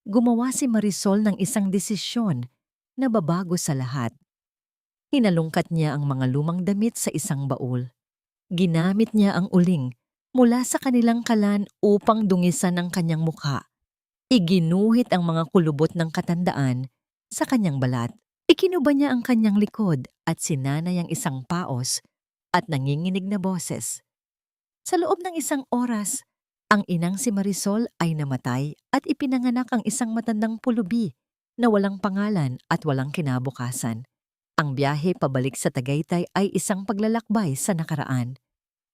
gumawa si Marisol ng isang desisyon na babago sa lahat. Hinalungkat niya ang mga lumang damit sa isang baul. Ginamit niya ang uling mula sa kanilang kalan upang dungisan ang kanyang mukha. Iginuhit ang mga kulubot ng katandaan sa kanyang balat. Ikinuba niya ang kanyang likod at sinanay ang isang paos at nanginginig na boses. Sa loob ng isang oras, ang inang si Marisol ay namatay at ipinanganak ang isang matandang pulubi na walang pangalan at walang kinabukasan. Ang biyahe pabalik sa Tagaytay ay isang paglalakbay sa nakaraan.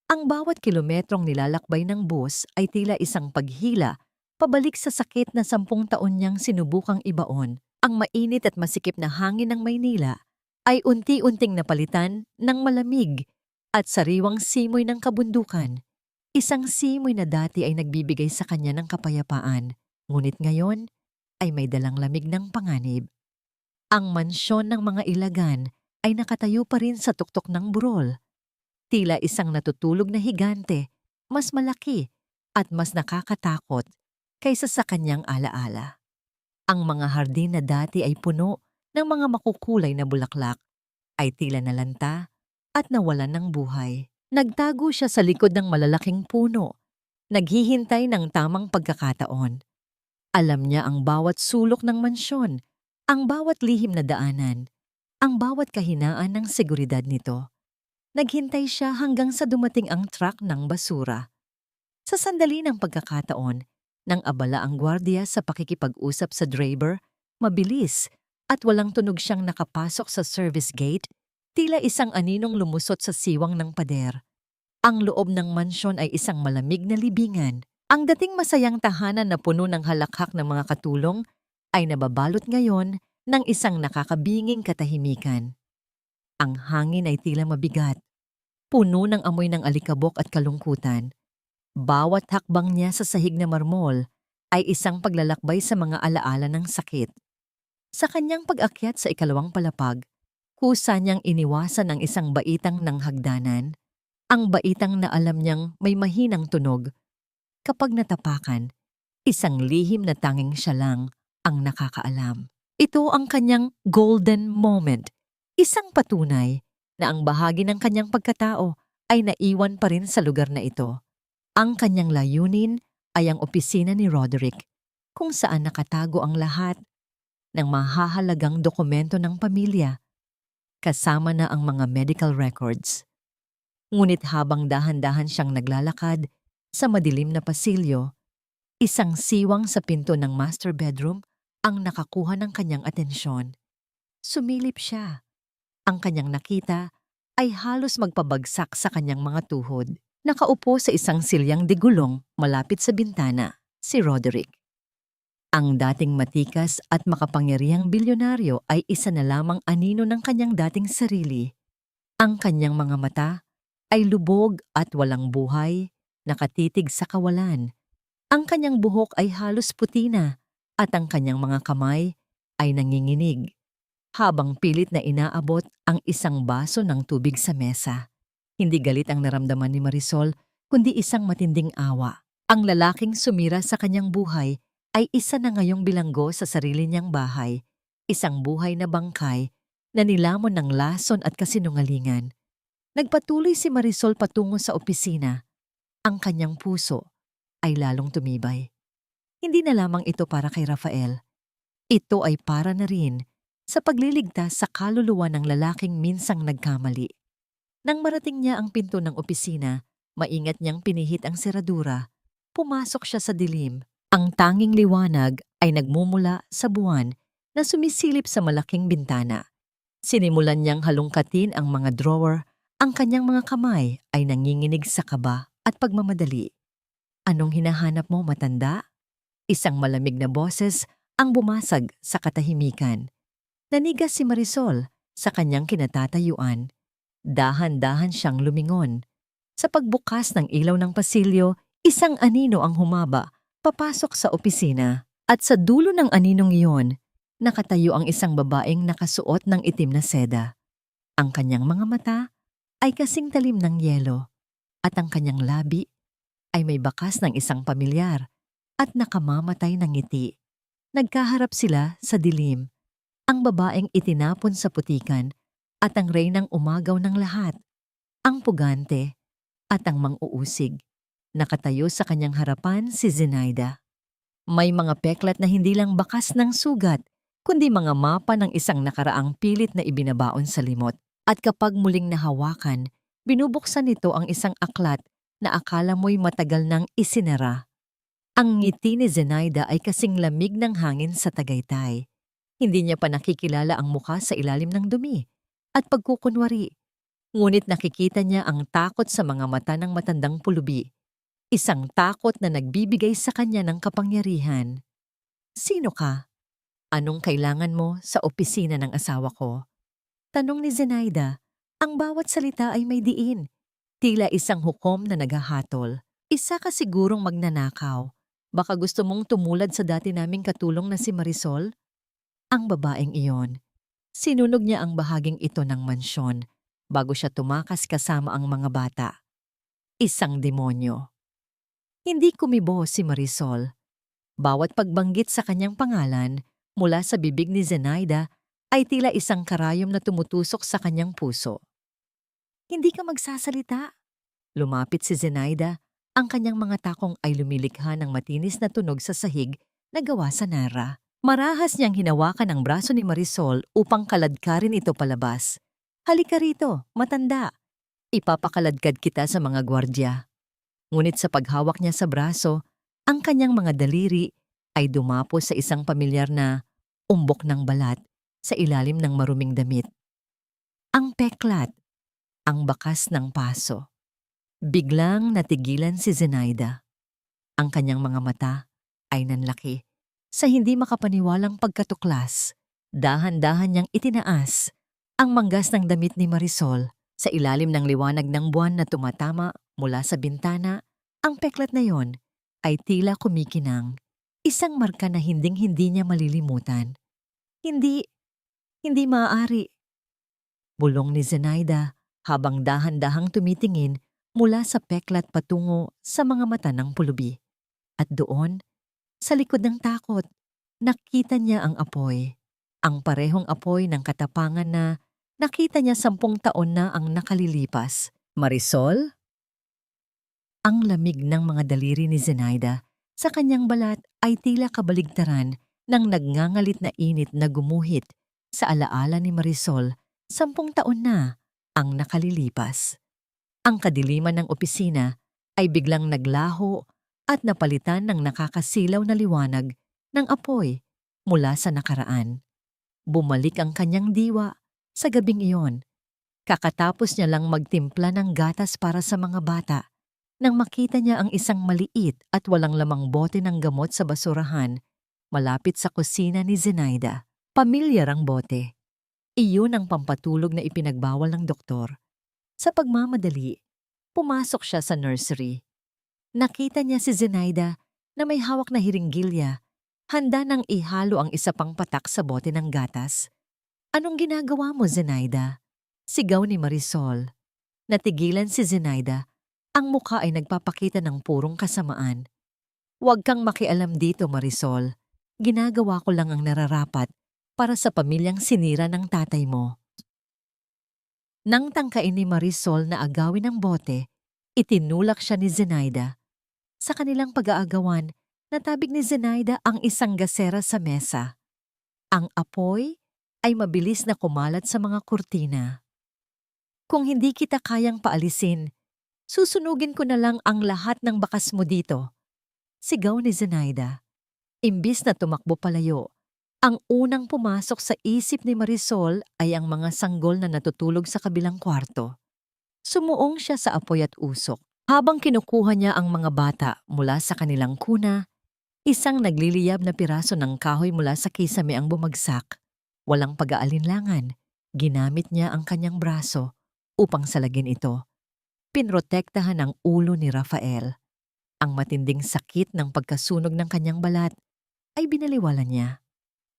Ang bawat kilometrong nilalakbay ng bus ay tila isang paghila pabalik sa sakit na 10 taon niyang sinubukang ibaon. Ang mainit at masikip na hangin ng Maynila ay unti-unting napalitan ng malamig at sariwang simoy ng kabundukan. Isang simoy na dati ay nagbibigay sa kanya ng kapayapaan, ngunit ngayon ay may dalang lamig ng panganib. Ang mansyon ng mga Ilagan ay nakatayo pa rin sa tuktok ng burol. Tila isang natutulog na higante, mas malaki at mas nakakatakot kaysa sa kanyang alaala. Ang mga hardin na dati ay puno ng mga makukulay na bulaklak ay tila nalanta at nawalan ng buhay. Nagtago siya sa likod ng malalaking puno, naghihintay ng tamang pagkakataon. Alam niya ang bawat sulok ng mansyon, ang bawat lihim na daanan, ang bawat kahinaan ng seguridad nito. Naghintay siya hanggang sa dumating ang truck ng basura. Sa sandali ng pagkakataon, nang abala ang gwardiya sa pakikipag-usap sa driver, mabilis at walang tunog siyang nakapasok sa service gate, tila isang aninong lumusot sa siwang ng pader. Ang loob ng mansyon ay isang malamig na libingan. Ang dating masayang tahanan na puno ng halakhak ng mga katulong ay nababalot ngayon ng isang nakakabinging katahimikan. Ang hangin ay tila mabigat, puno ng amoy ng alikabok at kalungkutan. Bawat hakbang niya sa sahig na marmol ay isang paglalakbay sa mga alaala ng sakit. Sa kanyang pag-akyat sa ikalawang palapag, kusa niyang iniwasan ang isang baitang ng hagdanan, ang baitang na alam niyang may mahinang tunog. Kapag natapakan, isang lihim na tanging siya lang ang nakakaalam. Ito ang kanyang golden moment, isang patunay na ang bahagi ng kanyang pagkatao ay naiwan pa rin sa lugar na ito. Ang kanyang layunin ay ang opisina ni Roderick, kung saan nakatago ang lahat ng mahahalagang dokumento ng pamilya, kasama na ang mga medical records. Ngunit habang dahan-dahan siyang naglalakad sa madilim na pasilyo, isang siwang sa pinto ng master bedroom ang nakakuha ng kanyang atensyon. Sumilip siya. Ang kanyang nakita ay halos magpabagsak sa kanyang mga tuhod. Nakaupo sa isang silyang de gulong malapit sa bintana, si Roderick. Ang dating matikas at makapangyarihang bilyonaryo ay isa na lamang anino ng kanyang dating sarili. Ang kanyang mga mata ay lubog at walang buhay, nakatitig sa kawalan. Ang kanyang buhok ay halos puti na at ang kanyang mga kamay ay nanginginig, habang pilit na inaabot ang isang baso ng tubig sa mesa. Hindi galit ang naramdaman ni Marisol, kundi isang matinding awa. Ang lalaking sumira sa kanyang buhay ay isa na ngayong bilanggo sa sarili niyang bahay, isang buhay na bangkay na nilamon ng lason at kasinungalingan. Nagpatuloy si Marisol patungo sa opisina. Ang kanyang puso ay lalong tumibay. Hindi na lamang ito para kay Rafael. Ito ay para na rin sa pagliligtas sa kaluluwa ng lalaking minsang nagkamali. Nang marating niya ang pinto ng opisina, maingat niyang pinihit ang seradura. Pumasok siya sa dilim. Ang tanging liwanag ay nagmumula sa buwan na sumisilip sa malaking bintana. Sinimulan niyang halungkatin ang mga drawer. Ang kanyang mga kamay ay nanginginig sa kaba at pagmamadali. "Anong hinahanap mo, matanda?" Isang malamig na boses ang bumasag sa katahimikan. Nanigas si Marisol sa kanyang kinatatayuan. Dahan-dahan siyang lumingon. Sa pagbukas ng ilaw ng pasilyo, isang anino ang humaba papasok sa opisina. At sa dulo ng aninong iyon, nakatayo ang isang babaeng nakasuot ng itim na seda. Ang kanyang mga mata ay kasing talim ng yelo at ang kanyang labi ay may bakas ng isang pamilyar at nakamamatay ng ngiti. Nagkaharap sila sa dilim. Ang babaeng itinapon sa putikan at ang reynang umagaw ng lahat. Ang pugante at ang mang-uusig. Nakatayo sa kanyang harapan si Zenaida. May mga peklat na hindi lang bakas ng sugat, kundi mga mapa ng isang nakaraang pilit na ibinabaon sa limot. At kapag muling nahawakan, binubuksan nito ang isang aklat na akala mo'y matagal nang isinara. Ang ngiti ni Zenaida ay kasing lamig ng hangin sa Tagaytay. Hindi niya pa nakikilala ang mukha sa ilalim ng dumi at pagkukunwari. Ngunit nakikita niya ang takot sa mga mata ng matandang pulubi. Isang takot na nagbibigay sa kanya ng kapangyarihan. "Sino ka? Anong kailangan mo sa opisina ng asawa ko?" Tanong ni Zenaida. Ang bawat salita ay may diin. Tila isang hukom na naghahatol. "Isa ka sigurong magnanakaw. Baka gusto mong tumulad sa dati naming katulong na si Marisol?" Ang babaeng iyon. Sinunog niya ang bahaging ito ng mansyon bago siya tumakas kasama ang mga bata. Isang demonyo. Hindi kumibo si Marisol. Bawat pagbanggit sa kanyang pangalan mula sa bibig ni Zenaida ay tila isang karayom na tumutusok sa kanyang puso. "Hindi ka magsasalita?" Lumapit si Zenaida. Ang kanyang mga takong ay lumilikha ng matinis na tunog sa sahig na gawa sa nara. Marahas niyang hinawakan ang braso ni Marisol upang kaladkarin ito palabas. "Halika rito, matanda. Ipapakaladkad kita sa mga gwardya." Ngunit sa paghawak niya sa braso, ang kanyang mga daliri ay dumapo sa isang pamilyar na umbok ng balat sa ilalim ng maruming damit. Ang peklat, ang bakas ng paso. Biglang natigilan si Zenaida. Ang kanyang mga mata ay nanlaki. Sa hindi makapaniwalang pagkatuklas, dahan-dahan niyang itinaas ang manggas ng damit ni Marisol sa ilalim ng liwanag ng buwan na tumatama mula sa bintana. Ang peklat na yon ay tila kumikinang, isang marka na hinding-hindi niya malilimutan. Hindi maaari." Bulong ni Zenaida habang dahan-dahang tumitingin mula sa peklat patungo sa mga mata ng pulubi. At doon, sa likod ng takot, nakita niya ang apoy. Ang parehong apoy ng katapangan na nakita niya 10 taon na ang nakalilipas. "Marisol?" Ang lamig ng mga daliri ni Zenaida sa kanyang balat ay tila kabaligtaran ng nagngangalit na init na gumuhit sa alaala ni Marisol 10 taon na ang nakalilipas. Ang kadiliman ng opisina ay biglang naglaho at napalitan ng nakakasilaw na liwanag ng apoy mula sa nakaraan. Bumalik ang kanyang diwa sa gabing iyon. Kakatapos niya lang magtimpla ng gatas para sa mga bata nang makita niya ang isang maliit at walang lamang bote ng gamot sa basurahan malapit sa kusina ni Zenaida. Pamilyar ang bote. Iyon ang pampatulog na ipinagbawal ng doktor. Sa pagmamadali, pumasok siya sa nursery. Nakita niya si Zenaida na may hawak na hiringgilya, handa nang ihalo ang isa pang patak sa bote ng gatas. "Anong ginagawa mo, Zenaida?" Sigaw ni Marisol. Natigilan si Zenaida. Ang mukha ay nagpapakita ng purong kasamaan. "Huwag kang makialam dito, Marisol. Ginagawa ko lang ang nararapat para sa pamilyang sinira ng tatay mo." Nang tangkain ni Marisol na agawin ang bote, itinulak siya ni Zenaida. Sa kanilang pag-aagawan, natabig ni Zenaida ang isang gasera sa mesa. Ang apoy ay mabilis na kumalat sa mga kurtina. Kung hindi kita kayang paalisin, susunugin ko na lang ang lahat ng bakas mo dito. Sigaw ni Zenaida. Imbis na tumakbo palayo, ang unang pumasok sa isip ni Marisol ay ang mga sanggol na natutulog sa kabilang kwarto. Sumuong siya sa apoy at usok. Habang kinukuha niya ang mga bata mula sa kanilang kuna, isang nagliliyab na piraso ng kahoy mula sa kisame ang bumagsak. Walang pag-aalinlangan, ginamit niya ang kanyang braso upang salagin ito. Pinrotektahan ang ulo ni Rafael. Ang matinding sakit ng pagkasunog ng kanyang balat ay binaliwala niya.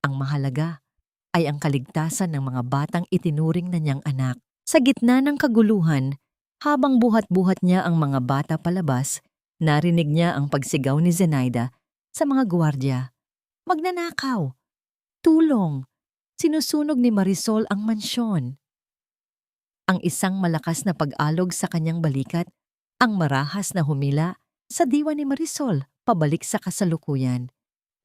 Ang mahalaga ay ang kaligtasan ng mga batang itinuring na niyang anak. Sa gitna ng kaguluhan, habang buhat-buhat niya ang mga bata palabas, narinig niya ang pagsigaw ni Zenaida sa mga gwardiya. Magnanakaw! Tulong! Sinusunog ni Marisol ang mansyon. Ang isang malakas na pag-alog sa kanyang balikat, ang marahas na humila sa diwa ni Marisol pabalik sa kasalukuyan.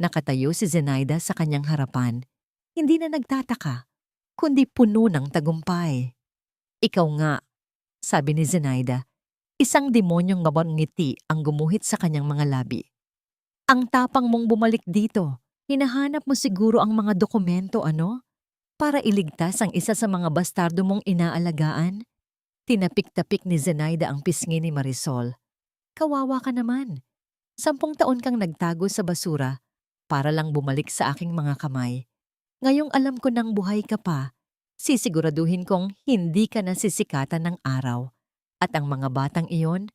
Nakatayo si Zenaida sa kanyang harapan. Hindi na nagtataka, kundi puno ng tagumpay. Ikaw nga, sabi ni Zenaida, isang demonyong ngiti ang gumuhit sa kanyang mga labi. Ang tapang mong bumalik dito, hinahanap mo siguro ang mga dokumento para iligtas ang isa sa mga bastardo mong inaalagaan? Tinapik-tapik ni Zenaida ang pisngi ni Marisol. Kawawa ka naman. 10 taon kang nagtago sa basura para lang bumalik sa aking mga kamay. Ngayong alam ko nang buhay ka pa, sisiguraduhin kong hindi ka nasisikatan ng araw. At ang mga batang iyon,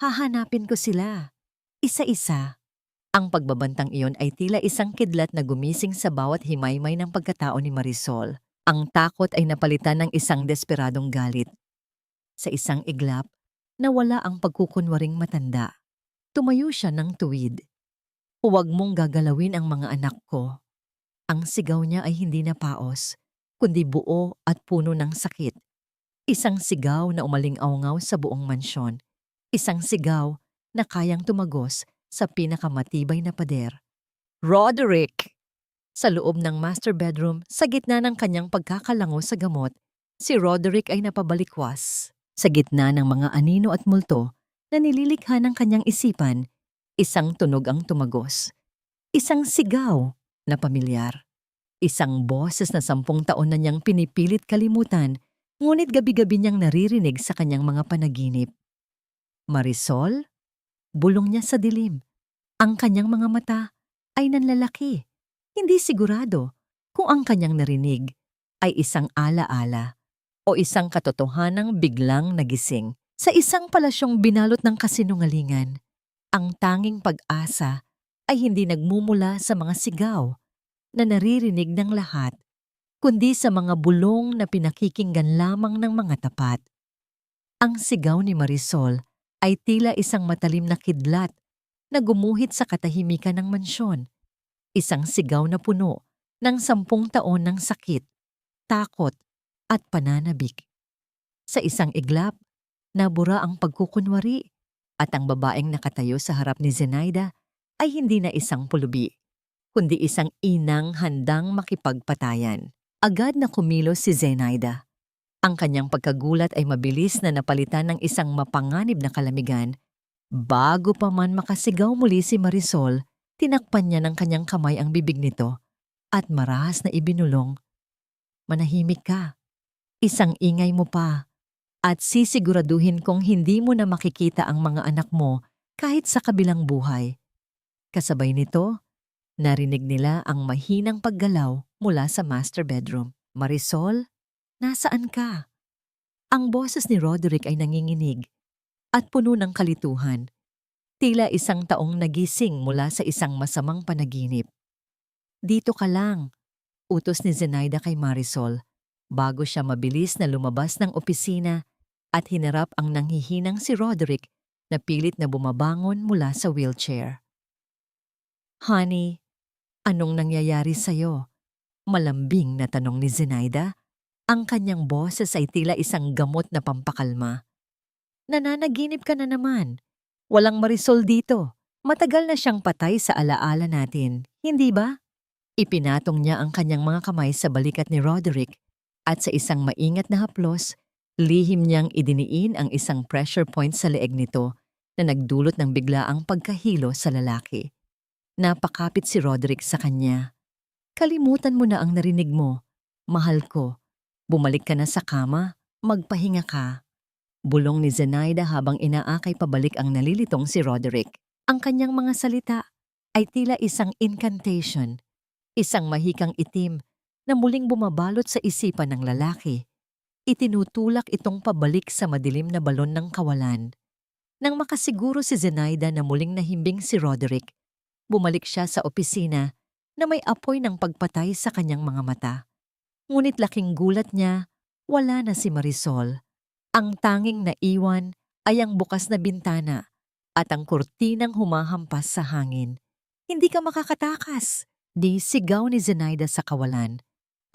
hahanapin ko sila. Isa-isa. Ang pagbabantang iyon ay tila isang kidlat na gumising sa bawat himaymay ng pagkatao ni Marisol. Ang takot ay napalitan ng isang desperadong galit. Sa isang iglap, nawala ang pagkukunwaring matanda. Tumayo siya ng tuwid. Huwag mong gagalawin ang mga anak ko. Ang sigaw niya ay hindi na paos, kundi buo at puno ng sakit. Isang sigaw na umaling-awngaw sa buong mansyon. Isang sigaw na kayang tumagos sa pinakamatibay na pader. Roderick! Sa loob ng master bedroom, sa gitna ng kanyang pagkakalango sa gamot, si Roderick ay napabalikwas. Sa gitna ng mga anino at multo na nililikha ng kanyang isipan, isang tunog ang tumagos. Isang sigaw na pamilyar. Isang boses na 10 taon na niyang pinipilit kalimutan, ngunit gabi-gabi niyang naririnig sa kanyang mga panaginip. Marisol? Bulong niya sa dilim. Ang kanyang mga mata ay nanlalaki. Hindi sigurado kung ang kanyang narinig ay isang alaala o isang katotohanang biglang nagising. Sa isang palasyong binalot ng kasinungalingan, ang tanging pag-asa ay hindi nagmumula sa mga sigaw na naririnig ng lahat, kundi sa mga bulong na pinakikinggan lamang ng mga tapat. Ang sigaw ni Marisol ay tila isang matalim na kidlat na gumuhit sa katahimikan ng mansyon. Isang sigaw na puno ng 10 taon ng sakit, takot at pananabik. Sa isang iglap, nabura ang pagkukunwari at ang babaeng nakatayo sa harap ni Zenaida ay hindi na isang pulubi, kundi isang inang handang makipagpatayan. Agad na kumilos si Zenaida. Ang kanyang pagkagulat ay mabilis na napalitan ng isang mapanganib na kalamigan. Bago pa man makasigaw muli si Marisol, tinakpan niya ng kanyang kamay ang bibig nito at marahas na ibinulong, "Manahimik ka. Isang ingay mo pa. At sisiguraduhin kong hindi mo na makikita ang mga anak mo kahit sa kabilang buhay." Kasabay nito, narinig nila ang mahinang paggalaw mula sa master bedroom. "Marisol? Nasaan ka?" Ang boses ni Roderick ay nanginginig at puno ng kalituhan. Tila isang taong nagising mula sa isang masamang panaginip. "Dito ka lang," utos ni Zenaida kay Marisol, bago siya mabilis na lumabas ng opisina at hinarap ang nanghihinang si Roderick na pilit na bumabangon mula sa wheelchair. "Honey, anong nangyayari sa'yo?" Malambing na tanong ni Zenaida. Ang kanyang boses ay tila isang gamot na pampakalma. "Nananaginip ka na naman. Walang Marisol dito. Matagal na siyang patay sa alaala natin, hindi ba?" Ipinatong niya ang kanyang mga kamay sa balikat ni Roderick at sa isang maingat na haplos, Lihim niyang idiniin ang isang pressure point sa leeg nito na nagdulot ng biglaang pagkahilo sa lalaki. Napakapit si Roderick sa kanya. Kalimutan mo na ang narinig mo. Mahal ko. Bumalik ka na sa kama. Magpahinga ka. Bulong ni Zenaida habang inaakay pabalik ang nalilitong si Roderick. Ang kanyang mga salita ay tila isang incantation, isang mahikang itim na muling bumabalot sa isipan ng lalaki. Itinutulak itong pabalik sa madilim na balon ng kawalan. Nang makasiguro si Zenaida na muling nahimbing si Roderick, bumalik siya sa opisina na may apoy ng pagpatay sa kanyang mga mata. Ngunit laking gulat niya, wala na si Marisol. Ang tanging naiwan ay ang bukas na bintana at ang kurtinang humahampas sa hangin. Hindi ka makakatakas! Di sigaw ni Zenaida sa kawalan.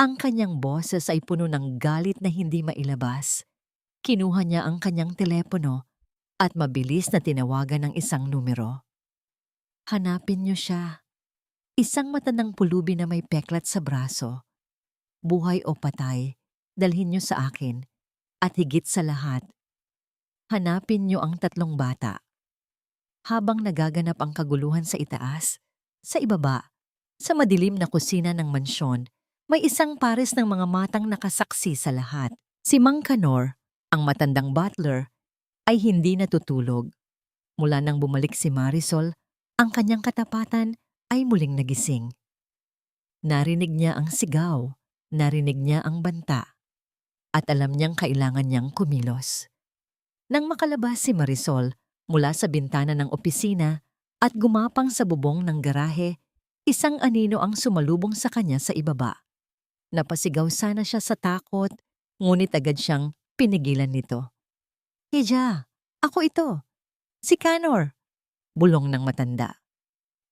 Ang kanyang boses ay puno ng galit na hindi mailabas. Kinuha niya ang kanyang telepono at mabilis na tinawagan ng isang numero. Hanapin niyo siya. Isang matandang pulubi na may peklat sa braso. Buhay o patay, dalhin niyo sa akin. At higit sa lahat, hanapin niyo ang 3 bata. Habang nagaganap ang kaguluhan sa itaas, sa ibaba, sa madilim na kusina ng mansyon, may isang pares ng mga matang nakasaksi sa lahat. Si Mang Kanor, ang matandang butler, ay hindi natutulog. Mula nang bumalik si Marisol, ang kanyang katapatan ay muling nagising. Narinig niya ang sigaw, narinig niya ang banta, at alam niyang kailangan niyang kumilos. Nang makalabas si Marisol mula sa bintana ng opisina at gumapang sa bubong ng garahe, isang anino ang sumalubong sa kanya sa ibaba. Napasigaw sana siya sa takot, ngunit agad siyang pinigilan nito. "Hija, ako ito. Si Kanor," bulong ng matanda.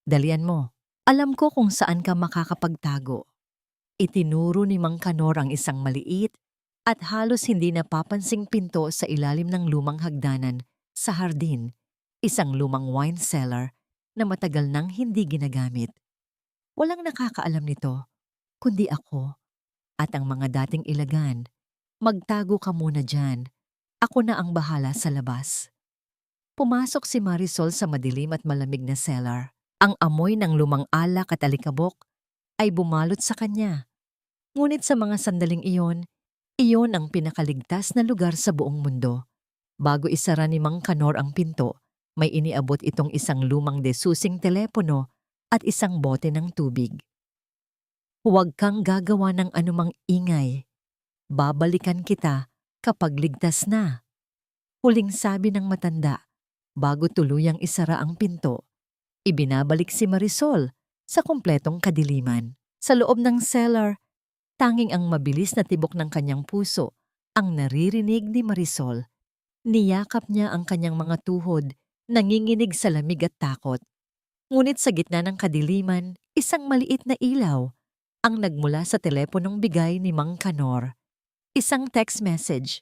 "Dalian mo. Alam ko kung saan ka makakapagtago." Itinuro ni Mang Kanor ang isang maliit at halos hindi napapansing pinto sa ilalim ng lumang hagdanan sa hardin, isang lumang wine cellar na matagal nang hindi ginagamit. Walang nakakaalam nito, kundi ako at ang mga dating ilagan. Magtago ka muna dyan. Ako na ang bahala sa labas. Pumasok si Marisol sa madilim at malamig na cellar. Ang amoy ng lumang alak at alikabok ay bumalot sa kanya. Ngunit sa mga sandaling iyon ang pinakaligtas na lugar sa buong mundo. Bago isara ni Mang Kanor ang pinto, may iniabot itong isang lumang desusing telepono at isang bote ng tubig. "Huwag kang gagawa ng anumang ingay. Babalikan kita kapag ligtas na," huling sabi ng matanda bago tuluyang isara ang pinto. Ibinabalik si Marisol sa kumpletong kadiliman. Sa loob ng cellar, tanging ang mabilis na tibok ng kanyang puso ang naririnig ni Marisol. Niyakap niya ang kanyang mga tuhod, nanginginig sa lamig at takot. Ngunit sa gitna ng kadiliman, isang maliit na ilaw ang nagmula sa teleponong bigay ni Mang Kanor. Isang text message,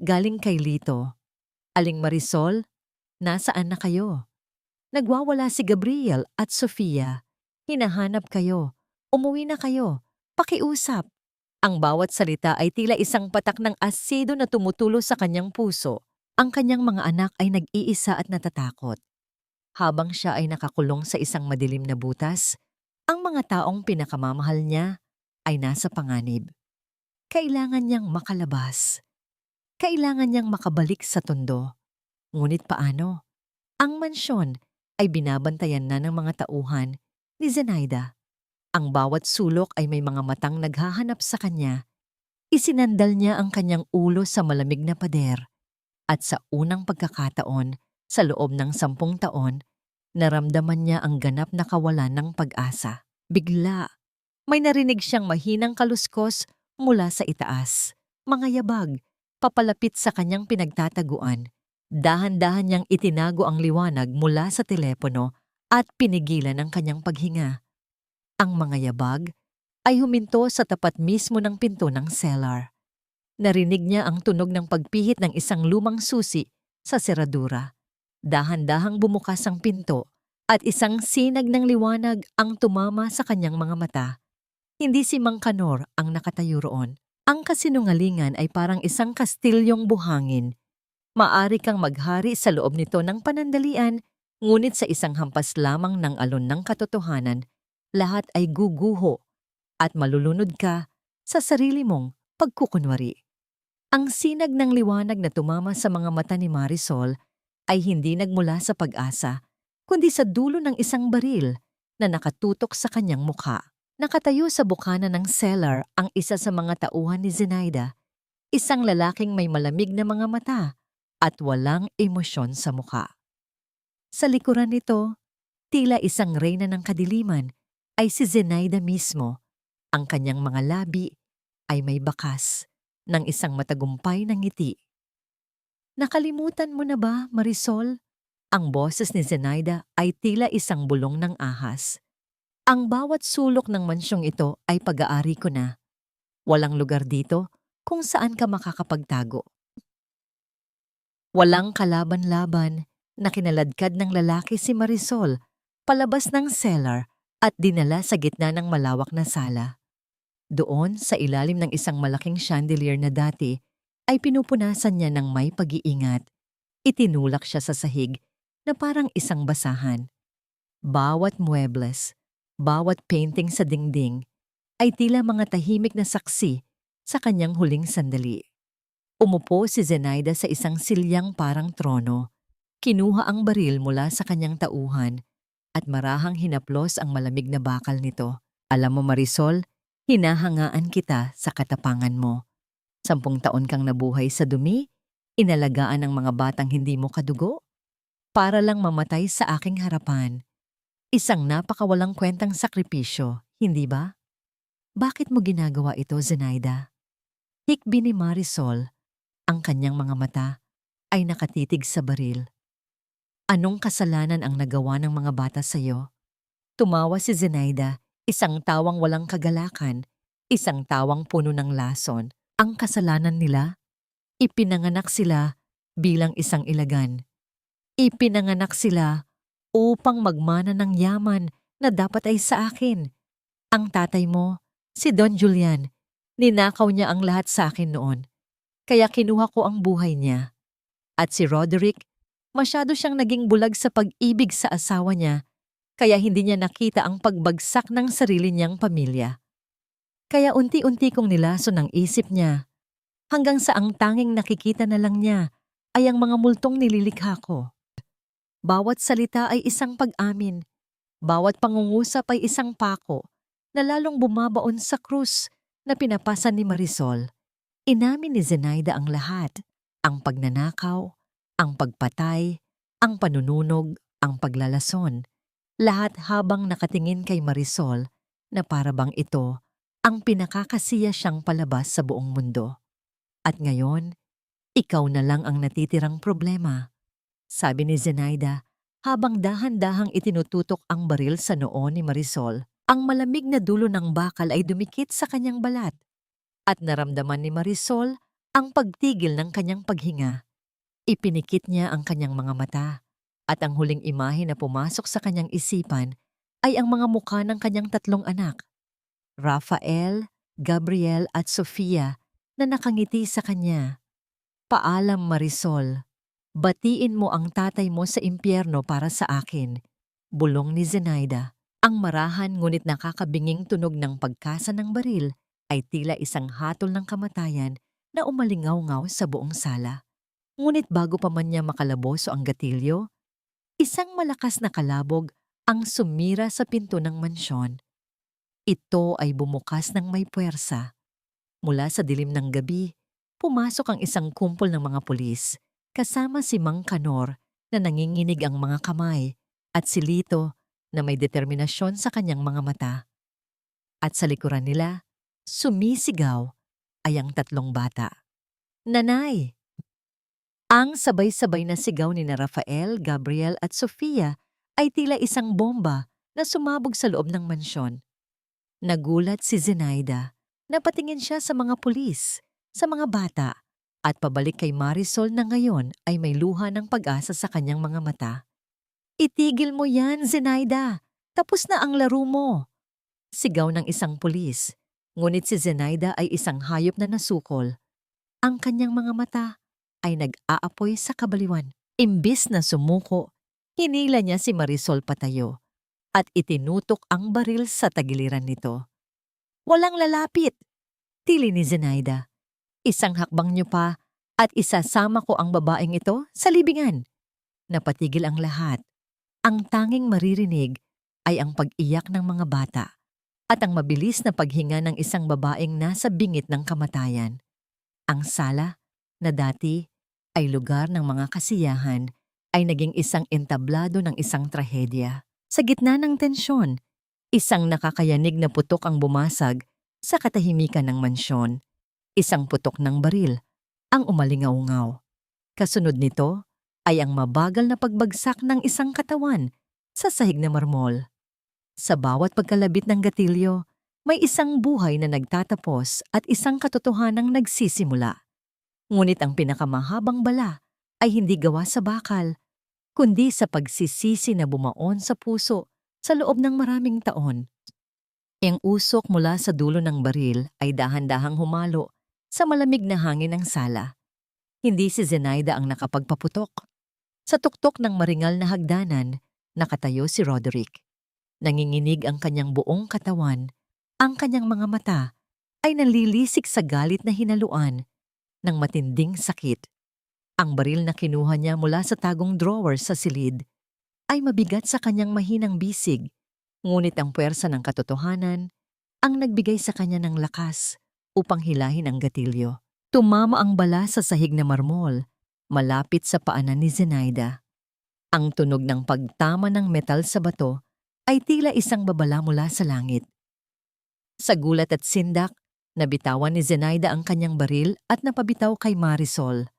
galing kay Lito. "Aling Marisol, nasaan na kayo? Nagwawala si Gabriel at Sofia. Hinahanap kayo. Umuwi na kayo. Pakiusap." Ang bawat salita ay tila isang patak ng asido na tumutulo sa kanyang puso. Ang kanyang mga anak ay nag-iisa at natatakot. Habang siya ay nakakulong sa isang madilim na butas, ang mga taong pinakamamahal niya ay nasa panganib. Kailangan niyang makalabas. Kailangan niyang makabalik sa tondo. Ngunit paano? Ang mansyon ay binabantayan na ng mga tauhan ni Zenaida. Ang bawat sulok ay may mga matang naghahanap sa kanya. Isinandal niya ang kanyang ulo sa malamig na pader. At sa unang pagkakataon, sa loob ng 10 taon, naramdaman niya ang ganap na kawalan ng pag-asa. Bigla, may narinig siyang mahinang kaluskos mula sa itaas. Mga yabag, papalapit sa kanyang pinagtataguan. Dahan-dahan niyang itinago ang liwanag mula sa telepono at pinigilan ang kanyang paghinga. Ang mga yabag ay huminto sa tapat mismo ng pinto ng cellar. Narinig niya ang tunog ng pagpihit ng isang lumang susi sa seradura. Dahan-dahang bumukas ang pinto at isang sinag ng liwanag ang tumama sa kanyang mga mata. Hindi si Mang Kanor ang nakatayo roon. Ang kasinungalingan ay parang isang kastilyong buhangin. Maari kang maghari sa loob nito ng panandalian, ngunit sa isang hampas lamang ng alon ng katotohanan, lahat ay guguho at malulunod ka sa sarili mong pagkukunwari. Ang sinag ng liwanag na tumama sa mga mata ni Marisol ay hindi nagmula sa pag-asa, kundi sa dulo ng isang baril na nakatutok sa kanyang mukha. Nakatayo sa bukana ng cellar ang isa sa mga tauhan ni Zenaida, isang lalaking may malamig na mga mata at walang emosyon sa mukha. Sa likuran nito, tila isang reyna ng kadiliman, ay si Zenaida mismo. Ang kanyang mga labi ay may bakas ng isang matagumpay na ngiti. Nakalimutan mo na ba, Marisol? Ang boses ni Zenaida ay tila isang bulong ng ahas. Ang bawat sulok ng mansyong ito ay pag-aari ko na. Walang lugar dito kung saan ka makakapagtago. Walang kalaban-laban na kinaladkad ng lalaki si Marisol palabas ng cellar at dinala sa gitna ng malawak na sala. Doon, sa ilalim ng isang malaking chandelier na dati, ay pinupunasan niya ng may pag-iingat. Itinulak siya sa sahig na parang isang basahan. Bawat muebles, bawat painting sa dingding, ay tila mga tahimik na saksi sa kanyang huling sandali. Umupo si Zenaida sa isang silyang parang trono. Kinuha ang baril mula sa kanyang tauhan at marahang hinaplos ang malamig na bakal nito. Alam mo, Marisol, hinahangaan kita sa katapangan mo. 10 taon kang nabuhay sa dumi, inalagaan ng mga batang hindi mo kadugo, para lang mamatay sa aking harapan. Isang napakawalang kwentang sakripisyo, hindi ba? Bakit mo ginagawa ito, Zenaida? Hikbi ni Marisol, ang kanyang mga mata ay nakatitig sa baril. Anong kasalanan ang nagawa ng mga bata sa'yo? Tumawa si Zenaida, isang tawang walang kagalakan, isang tawang puno ng lason. Ang kasalanan nila? Ipinanganak sila bilang isang ilagan. Ipinanganak sila upang magmana ng yaman na dapat ay sa akin. Ang tatay mo, si Don Julian, ninakaw niya ang lahat sa akin noon, kaya kinuha ko ang buhay niya. At si Roderick, masyado siyang naging bulag sa pag-ibig sa asawa niya, kaya hindi niya nakita ang pagbagsak ng sarili niyang pamilya. Kaya unti-unti kong nilason ang isip niya, hanggang sa ang tanging nakikita na lang niya ay ang mga multong nililikha ko. Bawat salita ay isang pag-amin, bawat pangungusap ay isang pako na lalong bumabaon sa krus na pinapasan ni Marisol. Inamin ni Zenaida ang lahat, ang pagnanakaw, ang pagpatay, ang panununog, ang paglalason, lahat habang nakatingin kay Marisol na para bang ito ang pinakakasiya siyang palabas sa buong mundo. At ngayon, ikaw na lang ang natitirang problema, sabi ni Zenaida habang dahan-dahang itinututok ang baril sa noo ni Marisol. Ang malamig na dulo ng bakal ay dumikit sa kanyang balat at naramdaman ni Marisol ang pagtigil ng kanyang paghinga. Ipinikit niya ang kanyang mga mata at ang huling imahe na pumasok sa kanyang isipan ay ang mga mukha ng kanyang 3 anak, Rafael, Gabriel at Sofia, na nakangiti sa kanya. Paalam, Marisol. Batiin mo ang tatay mo sa impyerno para sa akin, bulong ni Zenaida. Ang marahan ngunit nakakabinging tunog ng pagkasa ng baril ay tila isang hatol ng kamatayan na umalingaw-ngaw sa buong sala. Ngunit bago pa man niya makalaboso ang gatilyo, isang malakas na kalabog ang sumira sa pinto ng mansyon. Ito ay bumukas ng may puwersa. Mula sa dilim ng gabi, pumasok ang isang kumpol ng mga pulis, kasama si Mang Kanor na nanginginig ang mga kamay at si Lito na may determinasyon sa kanyang mga mata. At sa likuran nila, sumisigaw ay ang 3 bata. Nanay! Ang sabay-sabay na sigaw ni Rafael, Gabriel at Sofia ay tila isang bomba na sumabog sa loob ng mansyon. Nagulat si Zenaida. Napatingin siya sa mga pulis, sa mga bata, at pabalik kay Marisol na ngayon ay may luha ng pag-asa sa kanyang mga mata. Itigil mo yan, Zenaida! Tapos na ang laro mo! Sigaw ng isang pulis, Ngunit si Zenaida ay isang hayop na nasukol. Ang kanyang mga mata ay nag-aapoy sa kabaliwan. Imbis na sumuko, hinila niya si Marisol patayo at itinutok ang baril sa tagiliran nito. Walang lalapit, tili ni Zenaida. Isang hakbang niyo pa at isasama ko ang babaeng ito sa libingan. Napatigil ang lahat. Ang tanging maririnig ay ang pag-iyak ng mga bata at ang mabilis na paghinga ng isang babaeng nasa bingit ng kamatayan. Ang sala, na dati ay lugar ng mga kasiyahan, ay naging isang entablado ng isang trahedya. Sa gitna ng tensyon, isang nakakayanig na putok ang bumasag sa katahimikan ng mansyon. Isang putok ng baril ang umalingaw-ngaw. Kasunod nito ay ang mabagal na pagbagsak ng isang katawan sa sahig na marmol. Sa bawat pagkalabit ng gatilyo, may isang buhay na nagtatapos at isang katotohanang nagsisimula. Ngunit ang pinakamahabang bala ay hindi gawa sa bakal, kundi sa pagsisisi na bumaon sa puso sa loob ng maraming taon. Ang usok mula sa dulo ng baril ay dahan-dahang humalo sa malamig na hangin ng sala. Hindi si Zenaida ang nakapagpaputok. Sa tuktok ng maringal na hagdanan, nakatayo si Roderick. Nanginginig ang kanyang buong katawan, ang kanyang mga mata ay nalilisik sa galit na hinaluan ng matinding sakit. Ang baril na kinuha niya mula sa tagong drawer sa silid ay mabigat sa kanyang mahinang bisig, ngunit ang puwersa ng katotohanan ang nagbigay sa kanya ng lakas upang hilahin ang gatilyo. Tumama ang bala sa sahig na marmol, malapit sa paanan ni Zenaida. Ang tunog ng pagtama ng metal sa bato ay tila isang babala mula sa langit. Sa gulat at sindak, nabitawan ni Zenaida ang kanyang baril at napabitaw kay Marisol.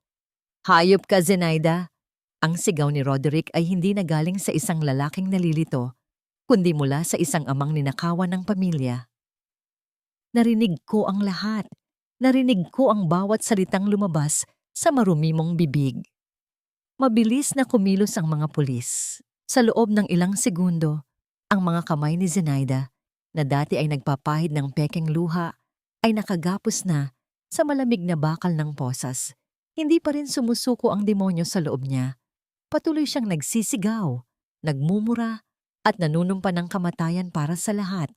Hayop ka, Zenaida! Ang sigaw ni Roderick ay hindi nagaling sa isang lalaking nalilito, kundi mula sa isang amang ninakawan ng pamilya. Narinig ko ang lahat. Narinig ko ang bawat salitang lumabas sa marumi mong bibig. Mabilis na kumilos ang mga pulis. Sa loob ng ilang segundo, ang mga kamay ni Zenaida, na dati ay nagpapahid ng pekeng luha, ay nakagapos na sa malamig na bakal ng posas. Hindi pa rin sumusuko ang demonyo sa loob niya. Patuloy siyang nagsisigaw, nagmumura, at nanunumpa ng kamatayan para sa lahat,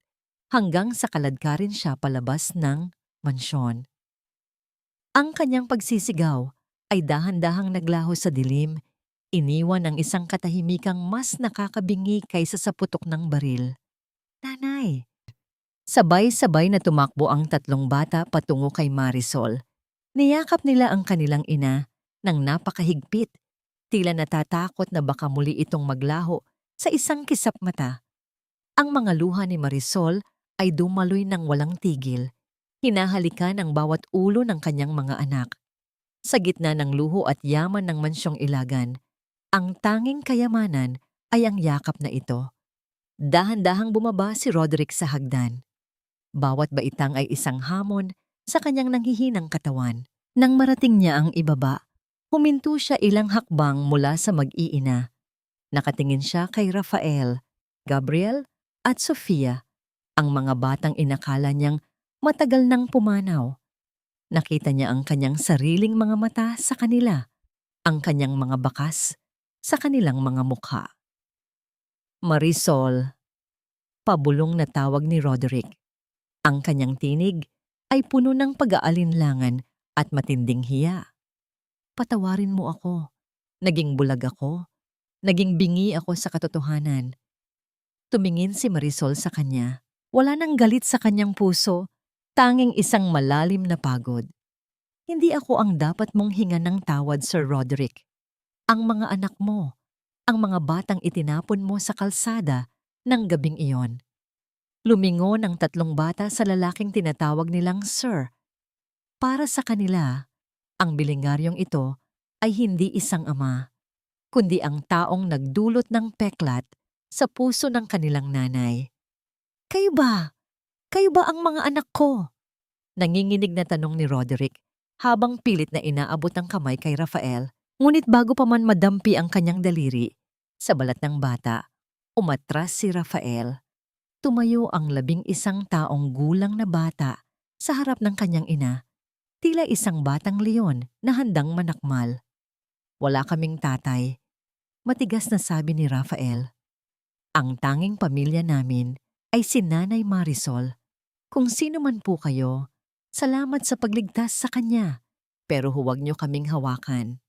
hanggang sa kaladkarin siya palabas ng mansyon. Ang kanyang pagsisigaw ay dahan-dahang naglaho sa dilim, iniwan ang isang katahimikang mas nakakabingi kaysa sa putok ng baril. Nanay! Sabay-sabay na tumakbo ang tatlong bata patungo kay Marisol. Niyakap nila ang kanilang ina ng napakahigpit, tila natatakot na baka muli itong maglaho sa isang kisap mata. Ang mga luha ni Marisol ay dumaloy ng walang tigil. Hinahalikan ang bawat ulo ng kanyang mga anak. Sa gitna ng luho at yaman ng mansyong Ilagan, ang tanging kayamanan ay ang yakap na ito. Dahan-dahang bumaba si Roderick sa hagdan. Bawat baitang ay isang hamon sa kanyang nanghihinang katawan. Nang marating niya ang ibaba, huminto siya ilang hakbang mula sa mag-iina. Nakatingin siya kay Rafael, Gabriel at Sofia, ang mga batang inakala niyang matagal nang pumanaw. Nakita niya ang kanyang sariling mga mata sa kanila, ang kanyang mga bakas sa kanilang mga mukha. Marisol, pabulong na tawag ni Roderick. Ang kanyang tinig ay puno ng pag-aalinlangan at matinding hiya. Patawarin mo ako. Naging bulag ako. Naging bingi ako sa katotohanan. Tumingin si Marisol sa kanya. Wala nang galit sa kanyang puso, tanging isang malalim na pagod. Hindi ako ang dapat mong hingan ng tawad, Sir Roderick. Ang mga anak mo, ang mga batang itinapon mo sa kalsada ng gabing iyon. Lumingon ang tatlong bata sa lalaking tinatawag nilang Sir. Para sa kanila, ang bilingaryong ito ay hindi isang ama, kundi ang taong nagdulot ng peklat sa puso ng kanilang nanay. Kayo ba? Kayo ba ang mga anak ko? Nanginginig na tanong ni Roderick habang pilit na inaabot ang kamay kay Rafael. Ngunit bago pa man madampi ang kanyang daliri sa balat ng bata, umatras si Rafael. Tumayo ang 11 taong gulang na bata Sa harap ng kanyang ina, tila isang batang leon na handang manakmal. Wala kaming tatay. Matigas na sabi ni Rafael. Ang tanging pamilya namin ay si Nanay Marisol. Kung sino man po kayo, salamat sa pagligtas sa kanya, pero huwag niyo kaming hawakan.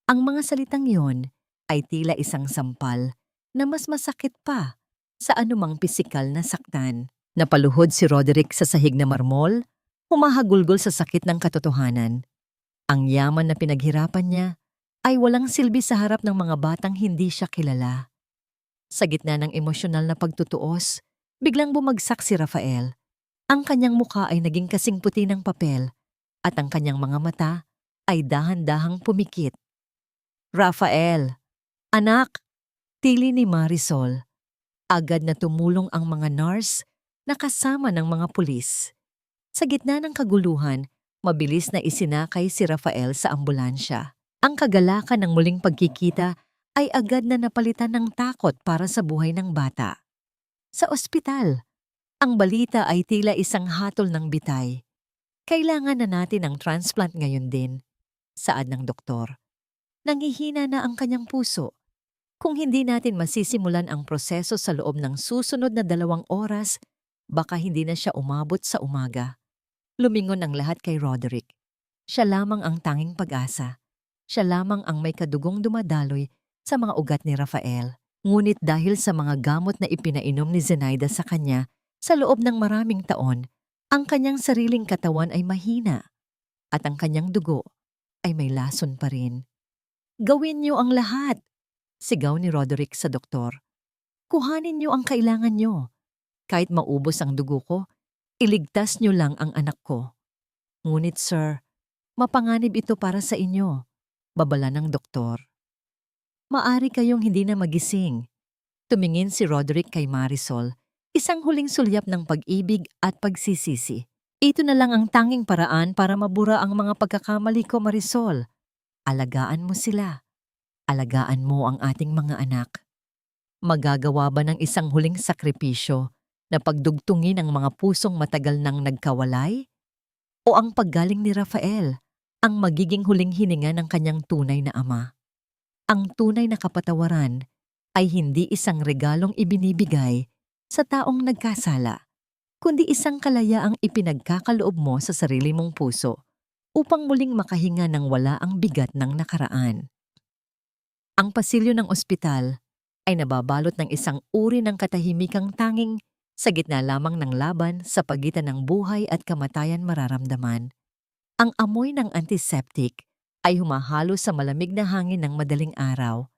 Ang mga salitang yon ay tila isang sampal na mas masakit pa sa anumang pisikal na saktan. Napaluhod si Roderick sa sahig na marmol, humahagulgol sa sakit ng katotohanan. Ang yaman na pinaghirapan niya ay walang silbi sa harap ng mga batang hindi siya kilala. Sa gitna ng emosyonal na pagtutuos, biglang bumagsak si Rafael. Ang kanyang mukha ay naging kasing puti ng papel at ang kanyang mga mata ay dahan-dahang pumikit. Rafael, anak, tili ni Marisol. Agad na tumulong ang mga nurse na kasama ng mga pulis. Sa gitna ng kaguluhan, mabilis na isinakay si Rafael sa ambulansya. Ang kagalakan ng muling pagkikita ay agad na napalitan ng takot para sa buhay ng bata. Sa ospital, ang balita ay tila isang hatol ng bitay. Kailangan na natin ng transplant ngayon din, saad ng doktor. Nangihina na ang kanyang puso. Kung hindi natin masisimulan ang proseso sa loob ng susunod na 2 oras, baka hindi na siya umabot sa umaga. Lumingon ang lahat kay Roderick. Siya lamang ang tanging pag-asa. Siya lamang ang may kadugong dumadaloy sa mga ugat ni Rafael. Ngunit dahil sa mga gamot na ipinainom ni Zenaida sa kanya, sa loob ng maraming taon, ang kanyang sariling katawan ay mahina at ang kanyang dugo ay may lason pa rin. Gawin niyo ang lahat, sigaw ni Roderick sa doktor. Kuhanin niyo ang kailangan niyo. Kahit maubos ang dugo ko, iligtas niyo lang ang anak ko. Ngunit sir, mapanganib ito para sa inyo, babala ng doktor. Maari kayong hindi na magising. Tumingin si Roderick kay Marisol, isang huling sulyap ng pag-ibig at pagsisisi. Ito na lang ang tanging paraan para mabura ang mga pagkakamali ko, Marisol. Alagaan mo sila. Alagaan mo ang ating mga anak. Magagawa ba ng isang huling sakripisyo na pagdugtungin ang mga pusong matagal nang nagkawalay? O ang paggaling ni Rafael, ang magiging huling hininga ng kanyang tunay na ama? Ang tunay na kapatawaran ay hindi isang regalong ibinibigay sa taong nagkasala, kundi isang kalayaang ipinagkakaloob mo sa sarili mong puso upang muling makahinga ng wala ang bigat ng nakaraan. Ang pasilyo ng ospital ay nababalot ng isang uri ng katahimikang tanging sa gitna lamang ng laban sa pagitan ng buhay at kamatayan mararamdaman. Ang amoy ng antiseptic ay humahalo sa malamig na hangin ng madaling araw.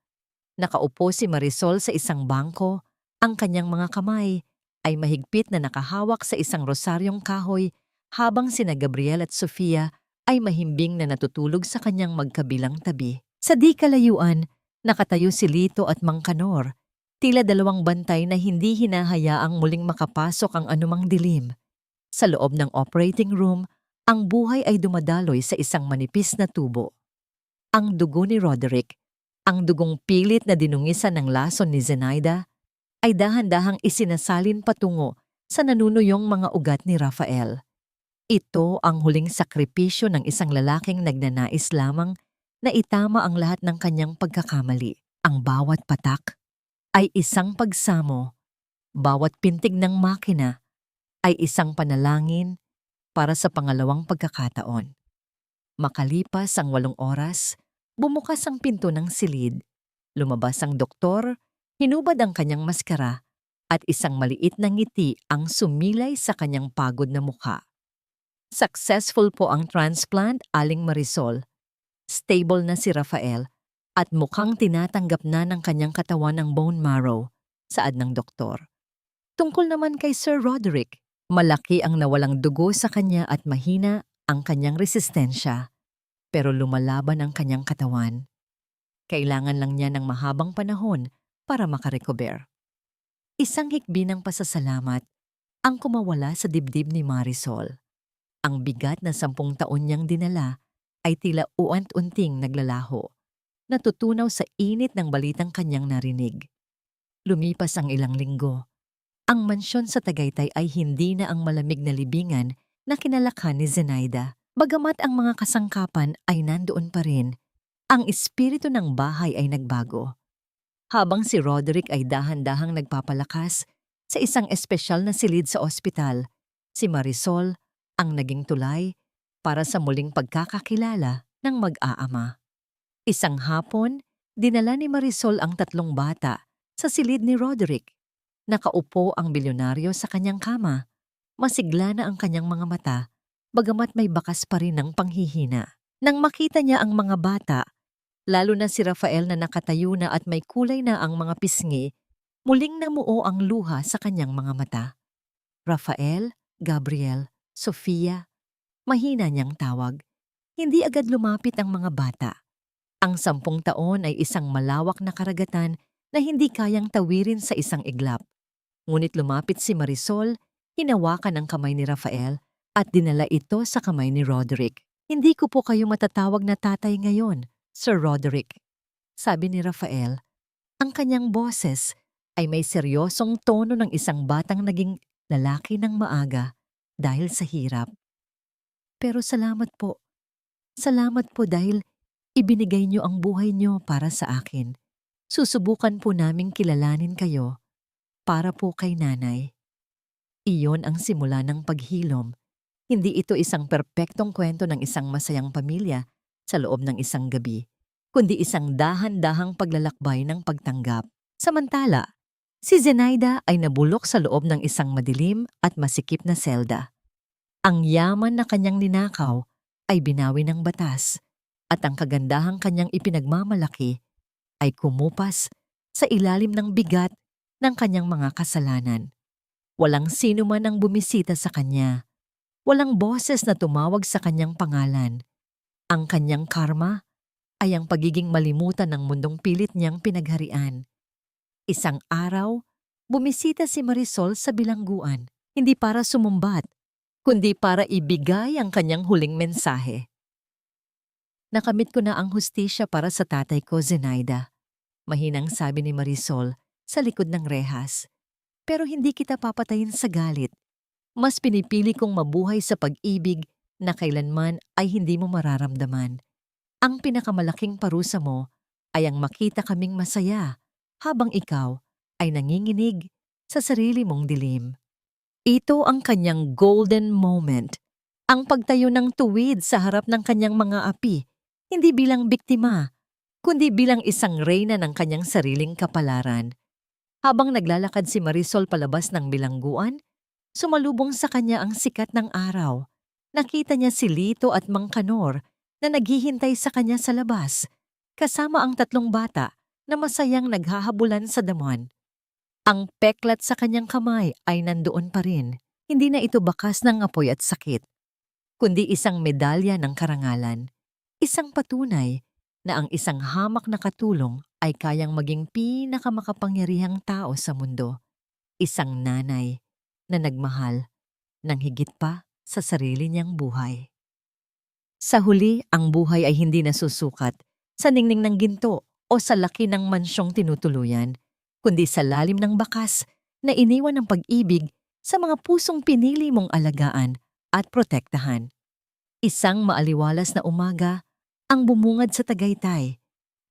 Nakaupo si Marisol sa isang bangko, ang kanyang mga kamay ay mahigpit na nakahawak sa isang rosaryong kahoy habang sina Gabriel at Sofia ay mahimbing na natutulog sa kanyang magkabilang tabi. Sa di kalayuan, nakatayo si Lito at Mang Kanor, tila 2 bantay na hindi hinahayaang muling makapasok ang anumang dilim. Sa loob ng operating room, ang buhay ay dumadaloy sa isang manipis na tubo. Ang dugo ni Roderick, ang dugong pilit na dinungisan ng lason ni Zenaida, ay dahan-dahang isinasalin patungo sa nanunuyong mga ugat ni Rafael. Ito ang huling sakripisyo ng isang lalaking nagnanais lamang na itama ang lahat ng kanyang pagkakamali. Ang bawat patak ay isang pagsamo, bawat pintig ng makina ay isang panalangin para sa pangalawang pagkakataon. Makalipas ang 8 oras, bumukas ang pinto ng silid. Lumabas ang doktor, hinubad ang kanyang maskara at isang maliit na ngiti ang sumilay sa kanyang pagod na mukha. Successful po ang transplant, Aling Marisol. Stable na si Rafael at mukhang tinatanggap na ng kanyang katawan ang bone marrow, saad ng doktor. Tungkol naman kay Sir Roderick, malaki ang nawalang dugo sa kanya at mahina ang kanyang resistensya, pero lumalaban ang kanyang katawan. Kailangan lang niya ng mahabang panahon para makarecover. Isang hikbi ng pasasalamat ang kumawala sa dibdib ni Marisol. Ang bigat na 10 taon niyang dinala ay tila uant-unting naglalaho, natutunaw sa init ng balitang kanyang narinig. Lumipas ang ilang linggo. Ang mansyon sa Tagaytay ay hindi na ang malamig na libingan na kinalakhan ni Zenaida. Bagamat ang mga kasangkapan ay nandoon pa rin, ang espiritu ng bahay ay nagbago. Habang si Roderick ay dahan-dahang nagpapalakas sa isang espesyal na silid sa ospital, si Marisol ang naging tulay para sa muling pagkakakilala ng mag-aama. Isang hapon, dinala ni Marisol ang 3 bata sa silid ni Roderick. Nakaupo ang bilyonaryo sa kanyang kama. Masigla na ang kanyang mga mata, bagamat may bakas pa rin ng panghihina. Nang makita niya ang mga bata, lalo na si Rafael na nakatayo na at may kulay na ang mga pisngi, muling namuo ang luha sa kanyang mga mata. Rafael, Gabriel, Sofia, mahina niyang tawag. Hindi agad lumapit ang mga bata. Ang 10 taon ay isang malawak na karagatan na hindi kayang tawirin sa isang iglap. Ngunit lumapit si Marisol, hinawakan ang kamay ni Rafael at dinala ito sa kamay ni Roderick. "Hindi ko po kayo matatawag na tatay ngayon, Sir Roderick," sabi ni Rafael. Ang kanyang boses ay may seryosong tono ng isang batang naging lalaki ng maaga dahil sa hirap. "Pero salamat po. Salamat po dahil ibinigay niyo ang buhay niyo para sa akin. Susubukan po naming kilalanin kayo para po kay nanay." Iyon ang simula ng paghilom. Hindi ito isang perpektong kwento ng isang masayang pamilya sa loob ng isang gabi, kundi isang dahan-dahang paglalakbay ng pagtanggap. Samantala, si Zenaida ay nabulok sa loob ng isang madilim at masikip na selda. Ang yaman na kanyang ninakaw ay binawi ng batas at ang kagandahang kanyang ipinagmamalaki ay kumupas sa ilalim ng bigat ng kanyang mga kasalanan. Walang sino man ang bumisita sa kanya. Walang boses na tumawag sa kanyang pangalan. Ang kanyang karma ay ang pagiging malimutan ng mundong pilit niyang pinagharian. Isang araw, bumisita si Marisol sa bilangguan, hindi para sumumbat, kundi para ibigay ang kanyang huling mensahe. "Nakamit ko na ang hustisya para sa tatay ko, Zenaida," mahinang sabi ni Marisol sa likod ng rehas. "Pero hindi kita papatayin sa galit. Mas pinipili kong mabuhay sa pag-ibig na kailanman ay hindi mo mararamdaman. Ang pinakamalaking parusa mo ay ang makita kaming masaya habang ikaw ay nanginginig sa sarili mong dilim." Ito ang kanyang golden moment, ang pagtayo ng tuwid sa harap ng kanyang mga api, hindi bilang biktima, kundi bilang isang reyna ng kanyang sariling kapalaran. Habang naglalakad si Marisol palabas ng bilangguan, sumalubong sa kanya ang sikat ng araw. Nakita niya si Lito at Mang Kanor na naghihintay sa kanya sa labas, kasama ang 3 bata na masayang naghahabulan sa damuhan. Ang peklat sa kanyang kamay ay nandoon pa rin. Hindi na ito bakas ng apoy at sakit, kundi isang medalya ng karangalan. Isang patunay na ang isang hamak na katulong ay kayang maging pinakamakapangyarihang tao sa mundo. Isang nanay na nagmahal ng higit pa sa sarili niyang buhay. Sa huli, ang buhay ay hindi nasusukat sa ningning ng ginto o sa laki ng mansyong tinutuluyan, kundi sa lalim ng bakas na iniwan ng pag-ibig sa mga pusong pinili mong alagaan at protektahan. Isang maaliwalas na umaga ang bumungad sa Tagaytay.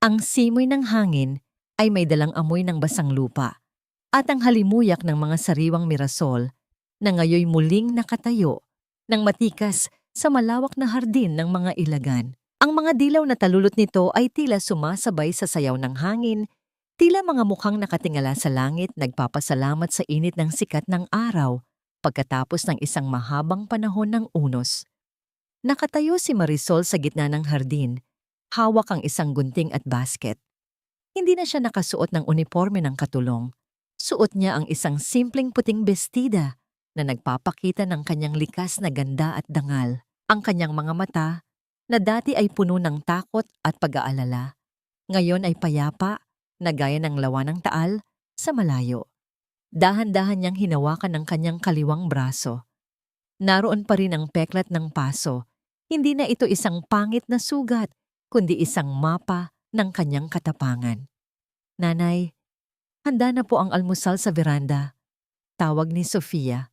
Ang simoy ng hangin ay may dalang amoy ng basang lupa at ang halimuyak ng mga sariwang mirasol na ngayoy muling nakatayo ng matikas sa malawak na hardin ng mga ilagan. Ang mga dilaw na talulot nito ay tila sumasabay sa sayaw ng hangin, tila mga mukhang nakatingala sa langit nagpapasalamat sa init ng sikat ng araw pagkatapos ng isang mahabang panahon ng unos. Nakatayo si Marisol sa gitna ng hardin, hawak ang isang gunting at basket. Hindi na siya nakasuot ng uniforme ng katulong. Suot niya ang isang simpleng puting bestida na nagpapakita ng kanyang likas na ganda at dangal. Ang kanyang mga mata, na dati ay puno ng takot at pag-aalala, ngayon ay payapa na gaya ng lawa ng taal sa malayo. Dahan-dahan niyang hinawakan ang kanyang kaliwang braso. Naroon pa rin ang peklat ng paso. Hindi na ito isang pangit na sugat, kundi isang mapa ng kanyang katapangan. "Nanay, handa na po ang almusal sa veranda," tawag ni Sofia.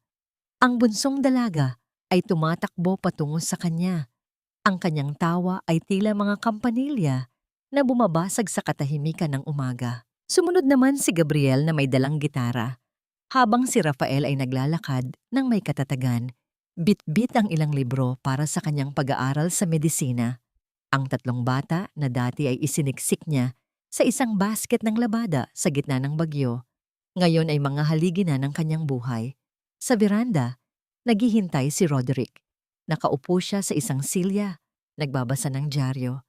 Ang bunsong dalaga ay tumatakbo patungo sa kanya. Ang kanyang tawa ay tila mga kampanilya na bumabasag sa katahimikan ng umaga. Sumunod naman si Gabriel na may dalang gitara, habang si Rafael ay naglalakad ng may katatagan. Bit-bit ang ilang libro para sa kanyang pag-aaral sa medisina. Ang tatlong bata na dati ay isiniksik niya sa isang basket ng labada sa gitna ng bagyo, ngayon ay mga haligi na ng kanyang buhay. Sa veranda, naghihintay si Roderick. Nakaupo siya sa isang silya, nagbabasa ng dyaryo.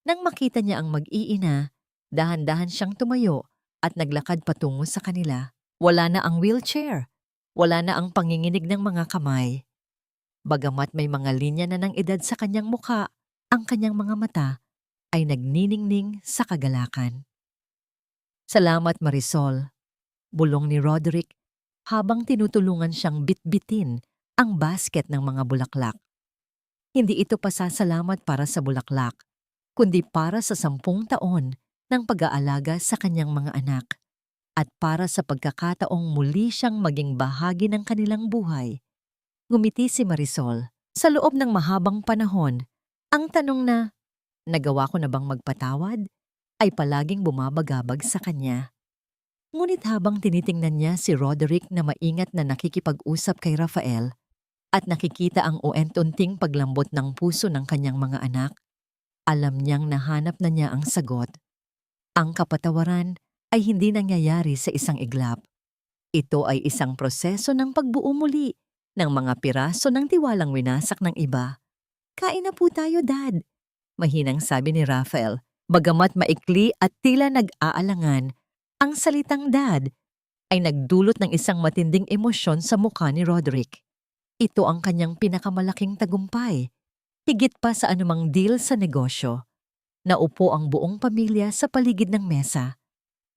Nang makita niya ang mag-iina, dahan-dahan siyang tumayo at naglakad patungo sa kanila. Wala na ang wheelchair. Wala na ang panginginig ng mga kamay. Bagamat may mga linya na ng edad sa kanyang mukha, ang kanyang mga mata ay nagniningning sa kagalakan. Salamat, Marisol, bulong ni Roderick habang tinutulungan siyang bitbitin ang basket ng mga bulaklak. Hindi ito pasasalamat para sa bulaklak, kundi para sa 10 taon ng pag-aalaga sa kanyang mga anak at para sa pagkakataong muli siyang maging bahagi ng kanilang buhay. Ngumiti si Marisol. Sa loob ng mahabang panahon, ang tanong na, nagawa ko na bang magpatawad, ay palaging bumabagabag sa kanya. Ngunit habang tinitingnan niya si Roderick na maingat na nakikipag-usap kay Rafael at nakikita ang unting paglambot ng puso ng kanyang mga anak, alam niyang nahanap na niya ang sagot. Ang kapatawaran ay hindi nangyayari sa isang iglap. Ito ay isang proseso ng pagbuo muli ng mga piraso ng tiwalang winasak ng iba. Kain na po tayo, Dad, mahinang sabi ni Rafael. Bagamat maikli at tila nag-aalangan, ang salitang dad ay nagdulot ng isang matinding emosyon sa mukha ni Roderick. Ito ang kanyang pinakamalaking tagumpay, higit pa sa anumang deal sa negosyo. Naupo ang buong pamilya sa paligid ng mesa.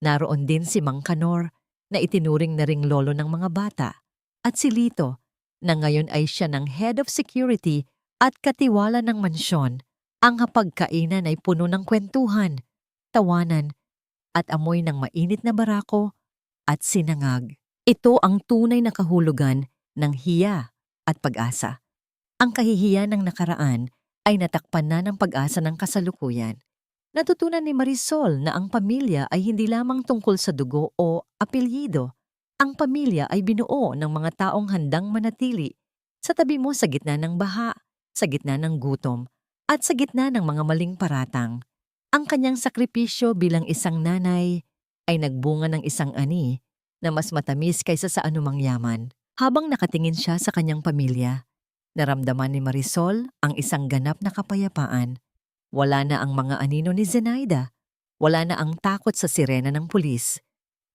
Naroon din si Mang Kanor na itinuring na ring lolo ng mga bata at si Lito na ngayon ay siya ng head of security at katiwala ng mansyon. Ang hapagkainan ay puno ng kwentuhan, tawanan, at amoy ng mainit na barako at sinangag. Ito ang tunay na kahulugan ng hiya at pag-asa. Ang kahihiyan ng nakaraan ay natakpan na ng pag-asa ng kasalukuyan. Natutunan ni Marisol na ang pamilya ay hindi lamang tungkol sa dugo o apelyido. Ang pamilya ay binuo ng mga taong handang manatili sa tabi mo sa gitna ng baha, sa gitna ng gutom, at sa gitna ng mga maling paratang. Ang kanyang sakripisyo bilang isang nanay ay nagbunga ng isang ani na mas matamis kaysa sa anumang yaman. Habang nakatingin siya sa kanyang pamilya, naramdaman ni Marisol ang isang ganap na kapayapaan. Wala na ang mga anino ni Zenaida. Wala na ang takot sa sirena ng pulis.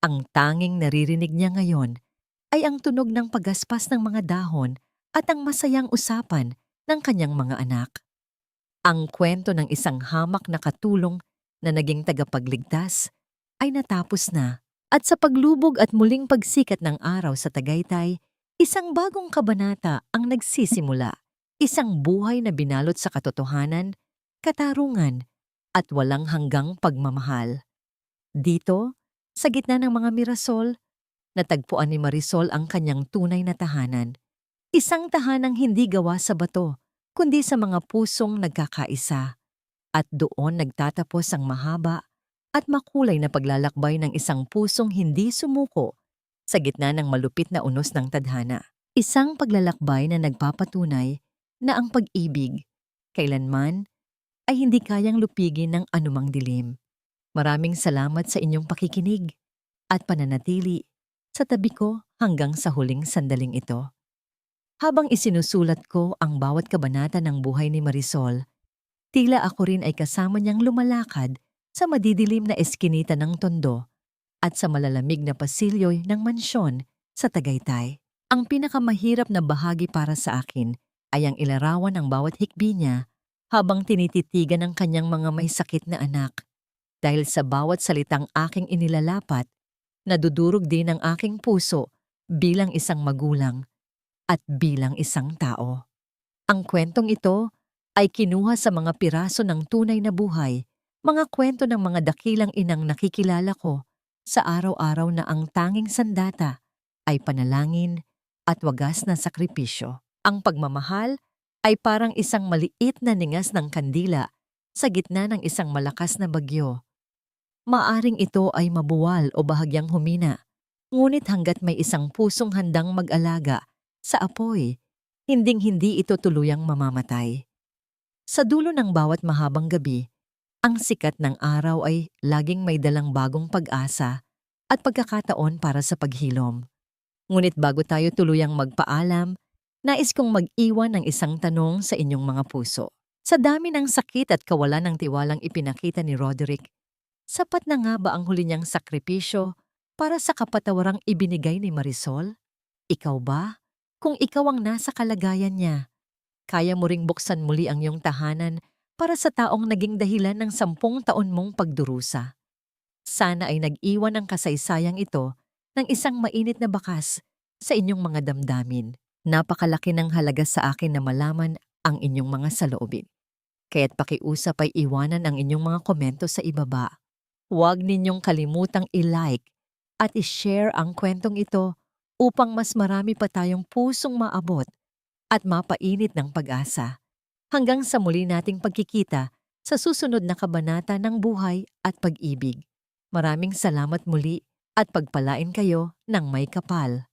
Ang tanging naririnig niya ngayon ay ang tunog ng paggaspas ng mga dahon at ang masayang usapan ng kanyang mga anak. Ang kwento ng isang hamak na katulong na naging tagapagligtas ay natapos na. At sa paglubog at muling pagsikat ng araw sa Tagaytay, isang bagong kabanata ang nagsisimula. Isang buhay na binalot sa katotohanan, katarungan, at walang hanggang pagmamahal. Dito, sa gitna ng mga mirasol, natagpuan ni Marisol ang kanyang tunay na tahanan. Isang tahanang hindi gawa sa bato, kundi sa mga pusong nagkakaisa. At doon nagtatapos ang mahaba at makulay na paglalakbay ng isang pusong hindi sumuko sa gitna ng malupit na unos ng tadhana. Isang paglalakbay na nagpapatunay na ang pag-ibig, kailanman, ay hindi kayang lupigin ng anumang dilim. Maraming salamat sa inyong pakikinig at pananatili sa tabi ko hanggang sa huling sandaling ito. Habang isinusulat ko ang bawat kabanata ng buhay ni Marisol, tila ako rin ay kasama niyang lumalakad sa madidilim na eskinita ng Tondo at sa malalamig na pasilyo'y ng mansyon sa Tagaytay. Ang pinakamahirap na bahagi para sa akin ay ang ilarawan ng bawat hikbi niya habang tinititigan ng kanyang mga may sakit na anak. Dahil sa bawat salitang aking inilalapat, nadudurog din ang aking puso bilang isang magulang at bilang isang tao. Ang kwentong ito ay kinuha sa mga piraso ng tunay na buhay, mga kwento ng mga dakilang inang nakikilala ko sa araw-araw na ang tanging sandata ay panalangin at wagas na sakripisyo. Ang pagmamahal ay parang isang maliit na ningas ng kandila sa gitna ng isang malakas na bagyo. Maaring ito ay mabuwal o bahagyang humina, ngunit hanggat may isang pusong handang mag-alaga sa apoy, hinding-hindi ito tuluyang mamamatay. Sa dulo ng bawat mahabang gabi, ang sikat ng araw ay laging may dalang bagong pag-asa at pagkakataon para sa paghilom. Ngunit bago tayo tuluyang magpaalam, nais kong mag-iwan ng isang tanong sa inyong mga puso. Sa dami ng sakit at kawalan ng tiwalang ipinakita ni Roderick, sapat na nga ba ang huli niyang sakripisyo para sa kapatawarang ibinigay ni Marisol? Ikaw ba? Kung ikaw ang nasa kalagayan niya, kaya mo ring buksan muli ang iyong tahanan para sa taong naging dahilan ng 10 taon mong pagdurusa. Sana ay nag-iwan ang kasaysayang ito ng isang mainit na bakas sa inyong mga damdamin. Napakalaki ng halaga sa akin na malaman ang inyong mga saloobin. Kaya't pakiusap ay iwanan ang inyong mga komento sa ibaba. Huwag ninyong kalimutang i-like at i-share ang kwentong ito upang mas marami pa tayong pusong maabot at mapainit ng pag-asa. Hanggang sa muli nating pagkikita sa susunod na kabanata ng buhay at pag-ibig. Maraming salamat muli at pagpalain kayo ng may kapal.